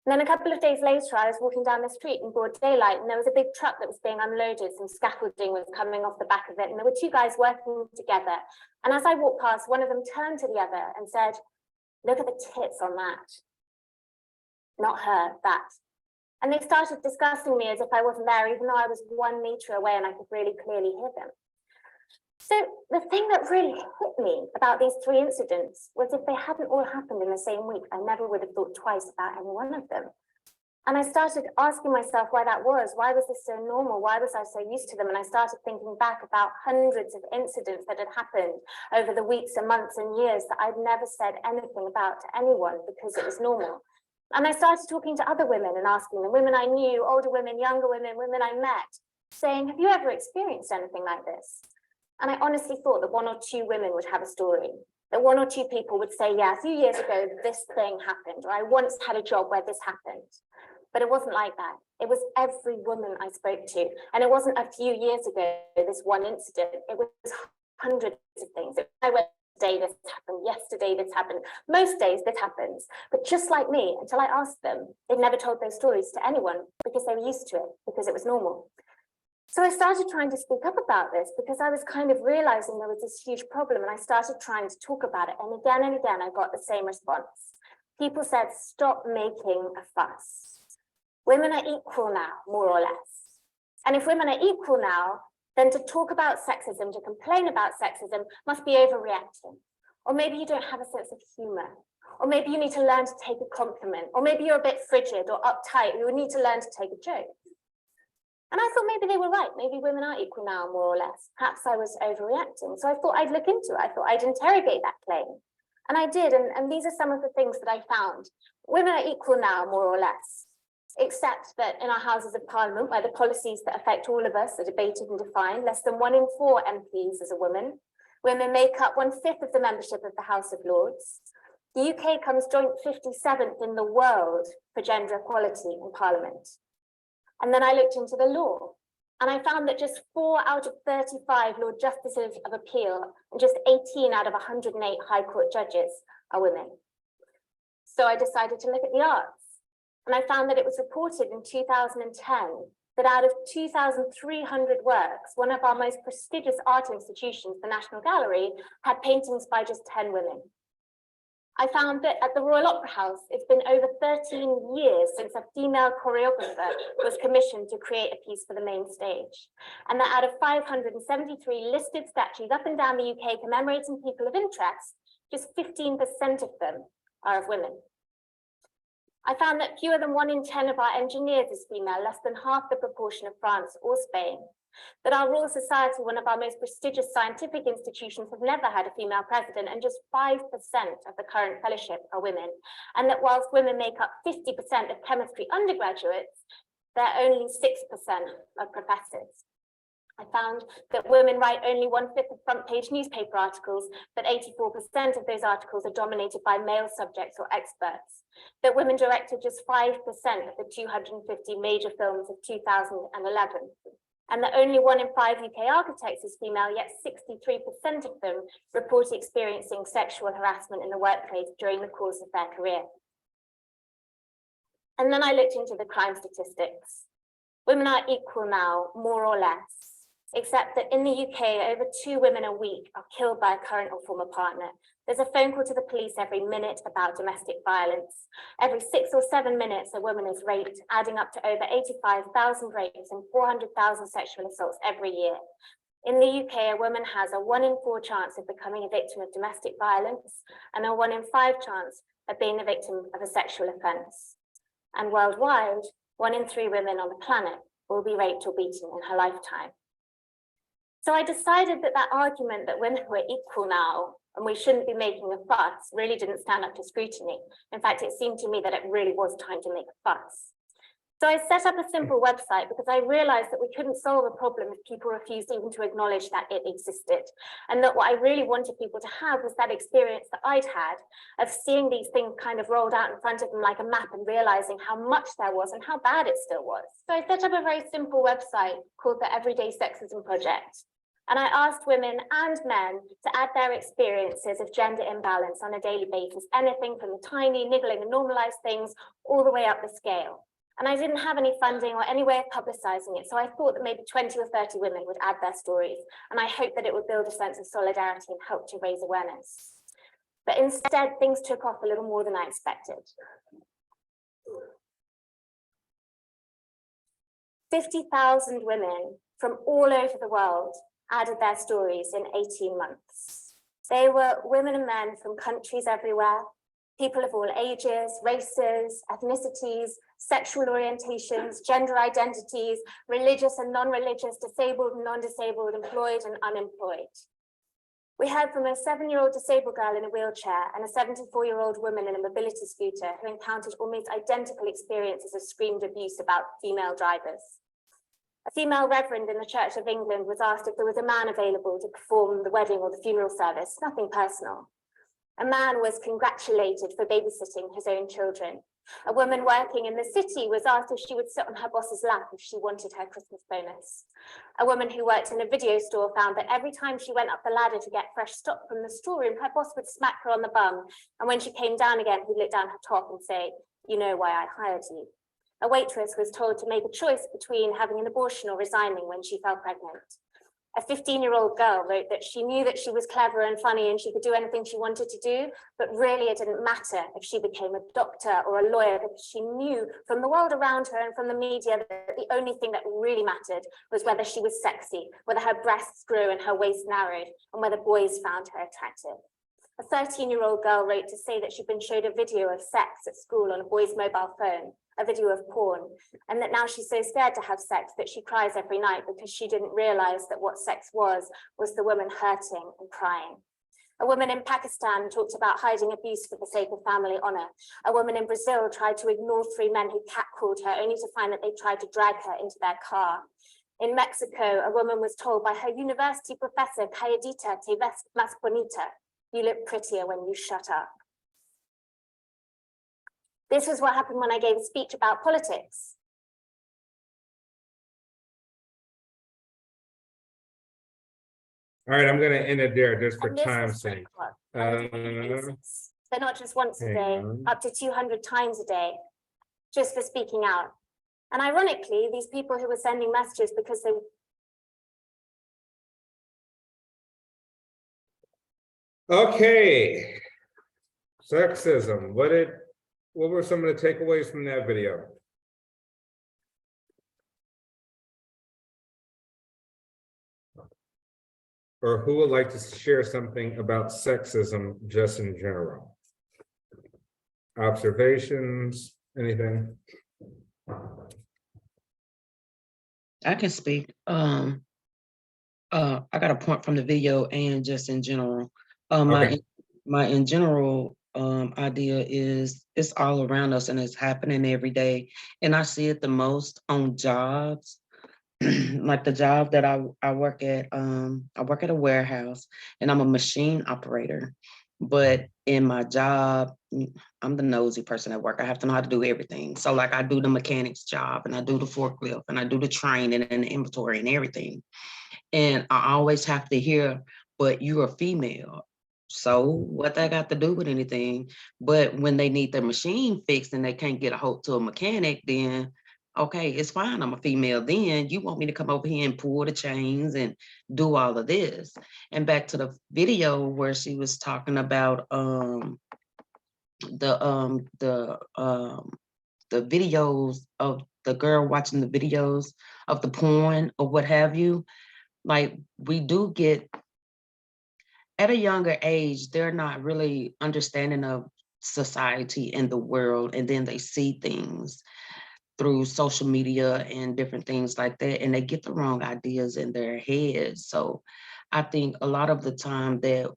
And then a couple of days later, I was walking down the street in broad daylight, and there was a big truck that was being unloaded. Some scaffolding was coming off the back of it, and there were two guys working together. And as I walked past, one of them turned to the other and said, look at the tits on that. Not her, that. And they started discussing me as if I wasn't there, even though I was 1 meter away and I could really clearly hear them. So the thing that really hit me about these 3 incidents was, if they hadn't all happened in the same week, I never would have thought twice about any one of them. And I started asking myself why that was. Why was this so normal? Why was I so used to them? And I started thinking back about hundreds of incidents that had happened over the weeks and months and years that I'd never said anything about to anyone because it was normal. And I started talking to other women and asking them, women I knew, older women, younger women, women I met, saying, have you ever experienced anything like this? And I honestly thought that 1 or 2 women would have a story, that 1 or 2 people would say, yeah, a few years ago, this thing happened, or I once had a job where this happened. But it wasn't like that. It was every woman I spoke to. And it wasn't a few years ago, this one incident, it was hundreds of things. I went, today this happened, yesterday this happened. Most days this happens. But just like me, until I asked them, they'd never told those stories to anyone because they were used to it, because it was normal. So I started trying to speak up about this because I was kind of realizing there was this huge problem, and I started trying to talk about it. And again, I got the same response. people said, stop making a fuss. Women are equal now, more or less. And if women are equal now, then to talk about sexism, to complain about sexism, must be overreacting. Or maybe you don't have a sense of humor. Or maybe you need to learn to take a compliment. Or maybe you're a bit frigid or uptight. You would need to learn to take a joke. And I thought maybe they were right. Maybe women are equal now, more or less. Perhaps I was overreacting. So I thought I'd look into it. I thought I'd interrogate that claim. And I did. And these are some of the things that I found. Women are equal now, more or less. Except that in our Houses of Parliament, where the policies that affect all of us are debated and defined, less than 1 in 4 MPs is a woman. Women make up 1/5 of the membership of the House of Lords. The UK comes joint 57th in the world for gender equality in Parliament. And then I looked into the law, and I found that just 4 out of 35 Lord Justices of Appeal and just 18 out of 108 High Court judges are women. So I decided to look at the arts. And I found that it was reported in 2010 that out of 2,300 works, one of our most prestigious art institutions, the National Gallery, had paintings by just 10 women. I found that at the Royal Opera House, it's been over 13 years since a female choreographer was commissioned to create a piece for the main stage. And that out of 573 listed statues up and down the UK commemorating people of interest, just 15% of them are of women. I found that fewer than 1 in 10 of our engineers is female, less than half the proportion of France or Spain. That our Royal Society, one of our most prestigious scientific institutions, have never had a female president, and just 5% of the current fellowship are women. And that whilst women make up 50% of chemistry undergraduates, they're only 6% of professors. I found that women write only 1/5 of front-page newspaper articles, that 84% of those articles are dominated by male subjects or experts, that women directed just 5% of the 250 major films of 2011, and that only 1 in 5 UK architects is female, yet 63% of them report experiencing sexual harassment in the workplace during the course of their career. And then I looked into the crime statistics. Women are equal now, more or less, except that in the UK, over 2 women a week are killed by a current or former partner. There's a phone call to the police every minute about domestic violence. Every 6 or 7 minutes, a woman is raped, adding up to over 85,000 rapes and 400,000 sexual assaults every year. In the UK, a woman has a 1 in 4 chance of becoming a victim of domestic violence and a 1 in 5 chance of being a victim of a sexual offence. And worldwide, 1 in 3 women on the planet will be raped or beaten in her lifetime. So I decided that that argument that women were equal now and we shouldn't be making a fuss really didn't stand up to scrutiny. In fact, it seemed to me that it really was time to make a fuss. So I set up a simple website because I realized that we couldn't solve a problem if people refused even to acknowledge that it existed. And that what I really wanted people to have was that experience that I'd had of seeing these things kind of rolled out in front of them like a map and realizing how much there was and how bad it still was. So I set up a very simple website called the Everyday Sexism Project. And I asked women and men to add their experiences of gender imbalance on a daily basis, anything from the tiny, niggling and normalized things all the way up the scale. And I didn't have any funding or any way of publicizing it. So I thought that maybe 20 or 30 women would add their stories. And I hoped that it would build a sense of solidarity and help to raise awareness. But instead, things took off a little more than I expected. 50,000 women from all over the world added their stories in 18 months. They were women and men from countries everywhere, people of all ages, races, ethnicities, sexual orientations, gender identities, religious and non-religious, disabled and non-disabled, employed and unemployed. We heard from a 7-year-old disabled girl in a wheelchair and a 74-year-old woman in a mobility scooter who encountered almost identical experiences of screamed abuse about female drivers. A female reverend in the Church of England was asked if there was a man available to perform the wedding or the funeral service, nothing personal. A man was congratulated for babysitting his own children. A woman working in the city was asked if she would sit on her boss's lap if she wanted her Christmas bonus. A woman who worked in a video store found that every time she went up the ladder to get fresh stock from the storeroom, her boss would smack her on the bum. And when she came down again, he'd look down her top and say, "You know why I hired you." A waitress was told to make a choice between having an abortion or resigning when she fell pregnant. A 15-year-old girl wrote that she knew that she was clever and funny and she could do anything she wanted to do, but really it didn't matter if she became a doctor or a lawyer, because she knew from the world around her and from the media that the only thing that really mattered was whether she was sexy, whether her breasts grew and her waist narrowed, and whether boys found her attractive. A 13-year-old girl wrote to say that she'd been showed a video of sex at school on a boy's mobile phone, a video of porn, and that now she's so scared to have sex that she cries every night because she didn't realize that what sex was the woman hurting and crying. A woman in Pakistan talked about hiding abuse for the sake of family honor. A woman in Brazil tried to ignore 3 men who catcalled her, only to find that they tried to drag her into their car. In Mexico, a woman was told by her university professor, "Calladita, te ves más bonita." You look prettier when you shut up. This was what happened when I gave a speech about politics. All right, I'm gonna end it there just for And this time's was sake. They're not just once a hang day, on. up to 200 times a day, just for speaking out. And ironically, these people who were sending messages because they Okay. Sexism, what were some of the takeaways from that video? Or who would like to share something about sexism just in general? Observations, anything? I can speak. I got a point from the video and just in general. Okay. My in general idea is it's all around us and it's happening every day. And I see it the most on jobs. Like the job that I work at a warehouse and I'm a machine operator. But in my job, I'm the nosy person at work. I have to know how to do everything. So like I do the mechanic's job and I do the forklift and I do the training and the inventory and everything. And I always have to hear, but you're a female. So what that got to do with anything? But when they need their machine fixed and they can't get a hold to a mechanic, then okay, it's fine. I'm a female. Then you want me to come over here and pull the chains and do all of this. And back to the video where she was talking about the videos of the girl watching the videos of the porn or what have you. Like we do get at a younger age, they're not really understanding of society and the world, and then they see things through social media and different things like that, and they get the wrong ideas in their heads. So I think a lot of the time that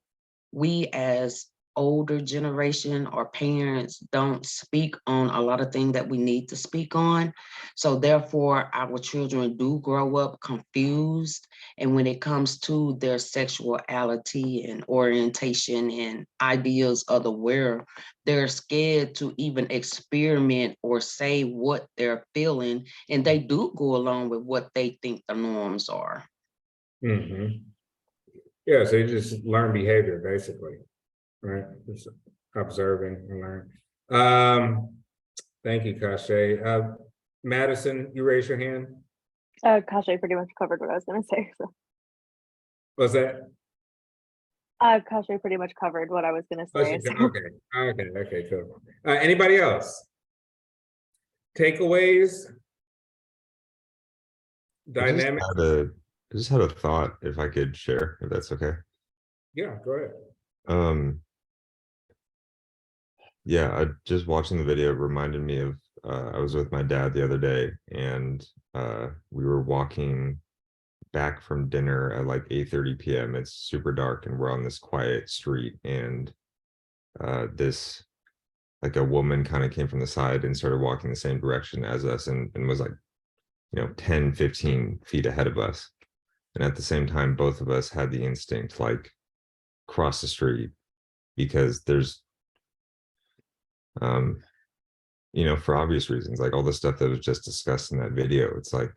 we as older generation or parents don't speak on a lot of things that we need to speak on. So therefore our children do grow up confused. And when it comes to their sexuality and orientation and ideas of the world, they're scared to even experiment or say what they're feeling. And they do go along with what they think the norms are. Mm-hmm. Yeah, so you just learn behavior basically, right? Just observing and learn. Thank you, Kashay. Madison, you raise your hand. Kashay pretty much covered what I was going to say. So. What's that? Kashay pretty much covered what I was going to say. So. Okay, cool. Anybody else? Takeaways? Dynamic? I just had a thought, if I could share, if that's okay. Yeah, go ahead. Yeah, just watching the video reminded me of I was with my dad the other day, and we were walking back from dinner at like 8:30 p.m. It's super dark, and we're on this quiet street, and this like a woman kind of came from the side and started walking the same direction as us, and was like, 10, 15 feet ahead of us. And at the same time, both of us had the instinct, like, cross the street, because there's, for obvious reasons, like all the stuff that was just discussed in that video, it's like,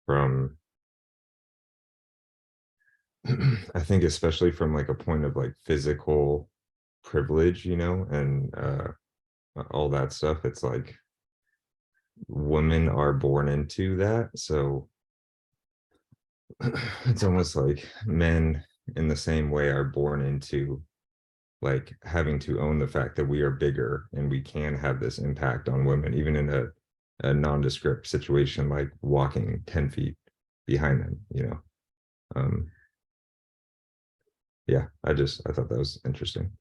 from, I think especially from like a point of like physical privilege, and all that stuff, it's like women are born into that. So it's almost like men in the same way are born into like having to own the fact that we are bigger and we can have this impact on women, even in a nondescript situation like walking 10 feet behind them, you know. Yeah, I thought that was interesting.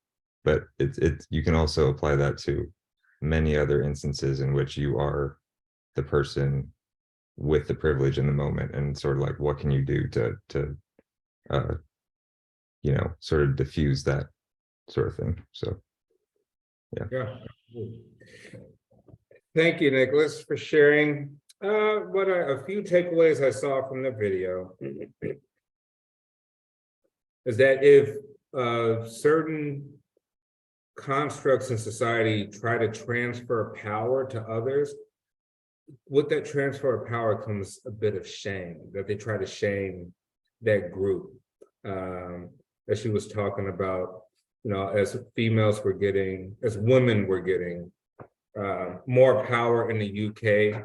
But it's you can also apply that to many other instances in which you are the person with the privilege in the moment, and sort of like what can you do to you know, sort of diffuse that sort of thing. So Yeah. Thank you, Nicholas, for sharing. What are a few takeaways I saw from the video is that if certain constructs in society try to transfer power to others, with that transfer of power comes a bit of shame, that they try to shame that group. As she was talking about, you know, as females were getting, as women were getting more power in the UK,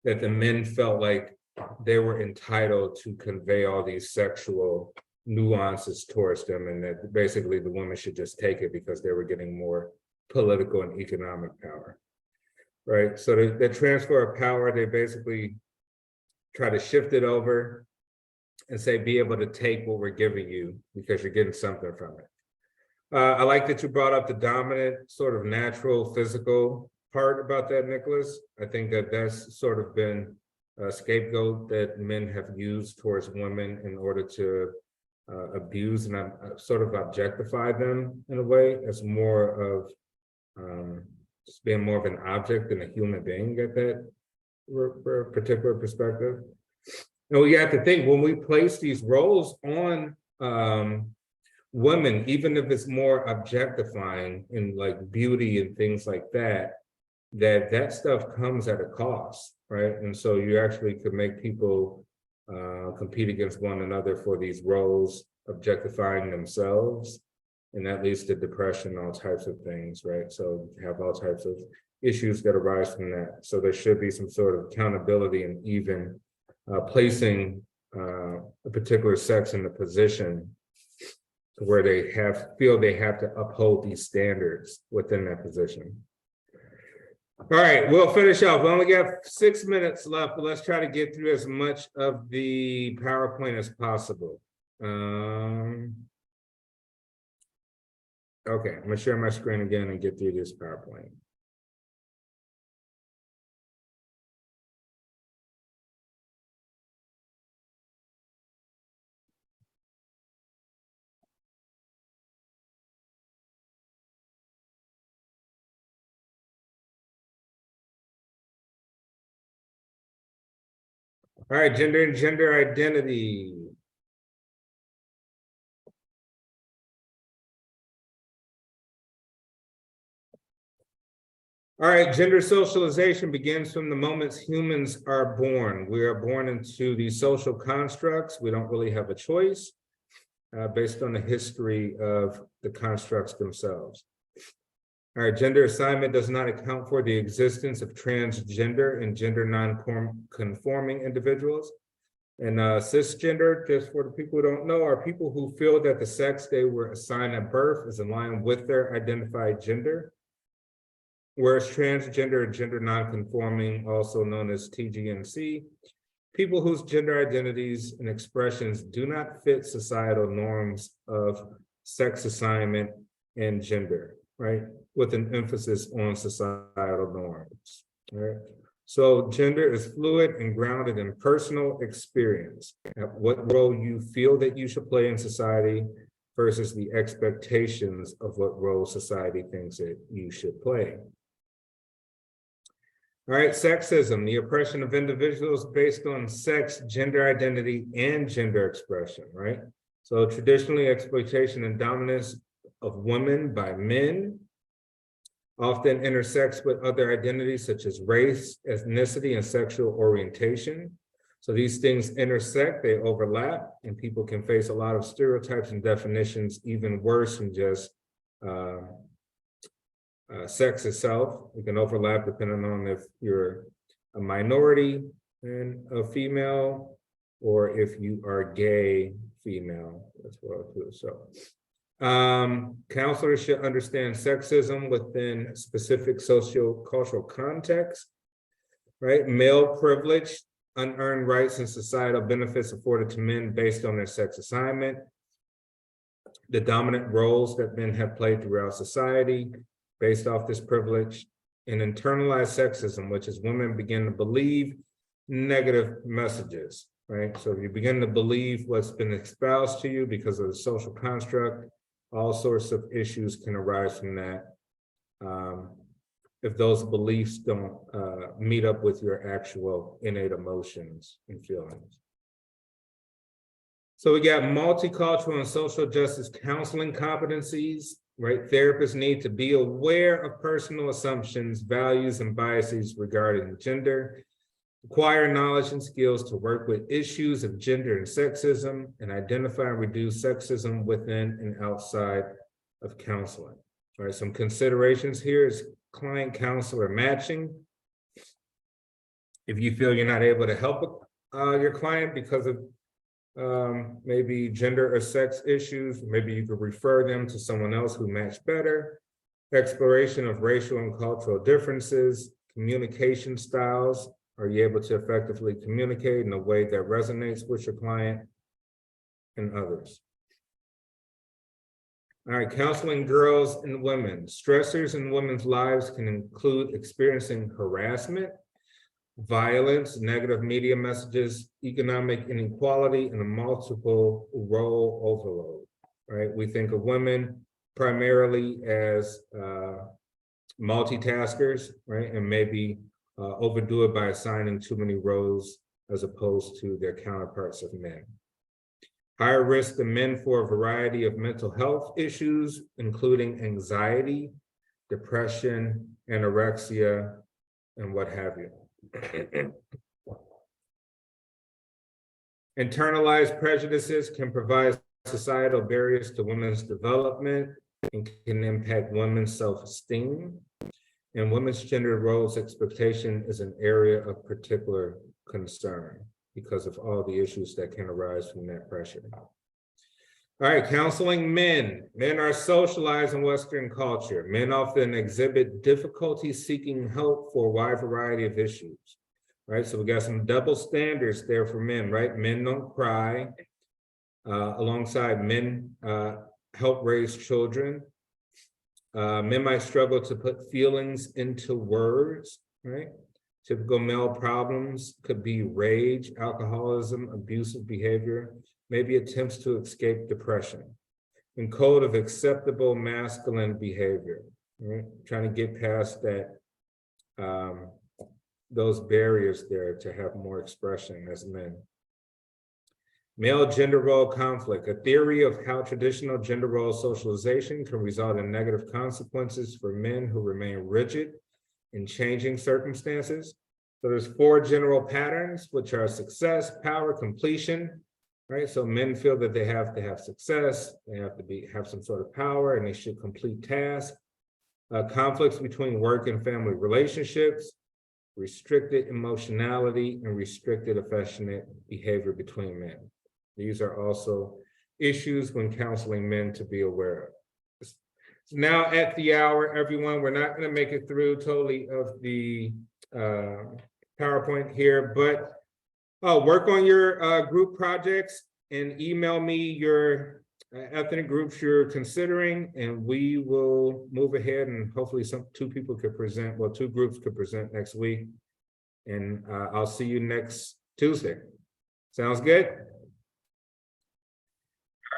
that the men felt like they were entitled to convey all these sexual nuances towards them, and that basically the women should just take it because they were getting more political and economic power, right? So the transfer of power, they basically try to shift it over and say, be able to take what we're giving you because you're getting something from it. I like that you brought up the dominant sort of natural physical part about that, Nicholas. I think that that's sort of been a scapegoat that men have used towards women in order to abuse and sort of objectify them in a way, as more of just being more of an object than a human being at that particular perspective. You know, you have to think when we place these roles on women, even if it's more objectifying in like beauty and things like that, that stuff comes at a cost, right? And so you actually could make people compete against one another for these roles, objectifying themselves, and that leads to depression, all types of things, right? So you have all types of issues that arise from that. So there should be some sort of accountability and even placing a particular sex in the position to where they feel they have to uphold these standards within that position. All right, we'll finish off. We only got 6 minutes left, but let's try to get through as much of the PowerPoint as possible. Okay, I'm gonna share my screen again and get through this PowerPoint. All right, gender and gender identity. All right, gender socialization begins from the moment humans are born. We are born into these social constructs. We don't really have a choice based on the history of the constructs themselves. All right, gender assignment does not account for the existence of transgender and gender non-conforming individuals. And cisgender, just for the people who don't know, are people who feel that the sex they were assigned at birth is aligned with their identified gender. Whereas transgender and gender nonconforming, also known as TGNC, people whose gender identities and expressions do not fit societal norms of sex assignment and gender, right? With an emphasis on societal norms, right? So gender is fluid and grounded in personal experience. What role you feel that you should play in society versus the expectations of what role society thinks that you should play. All right, sexism, the oppression of individuals based on sex, gender identity, and gender expression, right? So traditionally, exploitation and dominance of women by men often intersects with other identities such as race, ethnicity, and sexual orientation. So these things intersect, they overlap, and people can face a lot of stereotypes and definitions, even worse than just sex itself. It can overlap depending on if you're a minority and a female, or if you are gay, female as well too. So counselors should understand sexism within specific socio-cultural context, right? Male privilege, unearned rights and societal benefits afforded to men based on their sex assignment, the dominant roles that men have played throughout society based off this privilege, and internalized sexism, which is women begin to believe negative messages, right? So if you begin to believe what's been espoused to you because of the social construct, all sorts of issues can arise from that. If those beliefs don't meet up with your actual innate emotions and feelings. So we got multicultural and social justice counseling competencies, right? Therapists need to be aware of personal assumptions, values, and biases regarding gender, acquire knowledge and skills to work with issues of gender and sexism, and identify and reduce sexism within and outside of counseling. All right, some considerations here is client counselor matching. If you feel you're not able to help your client because of maybe gender or sex issues, maybe you could refer them to someone else who match better. Exploration of racial and cultural differences, communication styles. Are you able to effectively communicate in a way that resonates with your client and others? All right, counseling girls and women. Stressors in women's lives can include experiencing harassment, violence, negative media messages, economic inequality, and a multiple role overload, right? We think of women primarily as multitaskers, right? And maybe overdo it by assigning too many roles as opposed to their counterparts of men. Higher risk than men for a variety of mental health issues, including anxiety, depression, anorexia, and what have you. Internalized prejudices can provide societal barriers to women's development and can impact women's self-esteem. And women's gender roles expectation is an area of particular concern because of all the issues that can arise from that pressure. All right, counseling men. Men are socialized in Western culture. Men often exhibit difficulty seeking help for a wide variety of issues, right? So we got some double standards there for men, right? Men don't cry. Alongside men help raise children. Men might struggle to put feelings into words, right? Typical male problems could be rage, alcoholism, abusive behavior, maybe attempts to escape depression, and code of acceptable masculine behavior, right? Trying to get past that, those barriers there to have more expression as men. Male gender role conflict, a theory of how traditional gender role socialization can result in negative consequences for men who remain rigid in changing circumstances. So there's 4 general patterns, which are success, power, completion, right? So men feel that they have to have success, they have to have some sort of power, and they should complete tasks. Conflicts between work and family relationships, restricted emotionality, and restricted affectionate behavior between men. These are also issues when counseling men to be aware of. So now at the hour, everyone, we're not going to make it through totally of the PowerPoint here, but work on your group projects and email me your ethnic groups you're considering, and we will move ahead and hopefully 2 people could present, well, 2 groups could present next week. And I'll see you next Tuesday. Sounds good?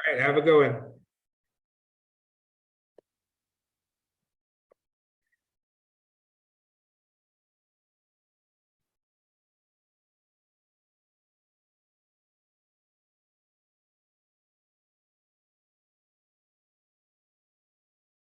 All right, have a good one.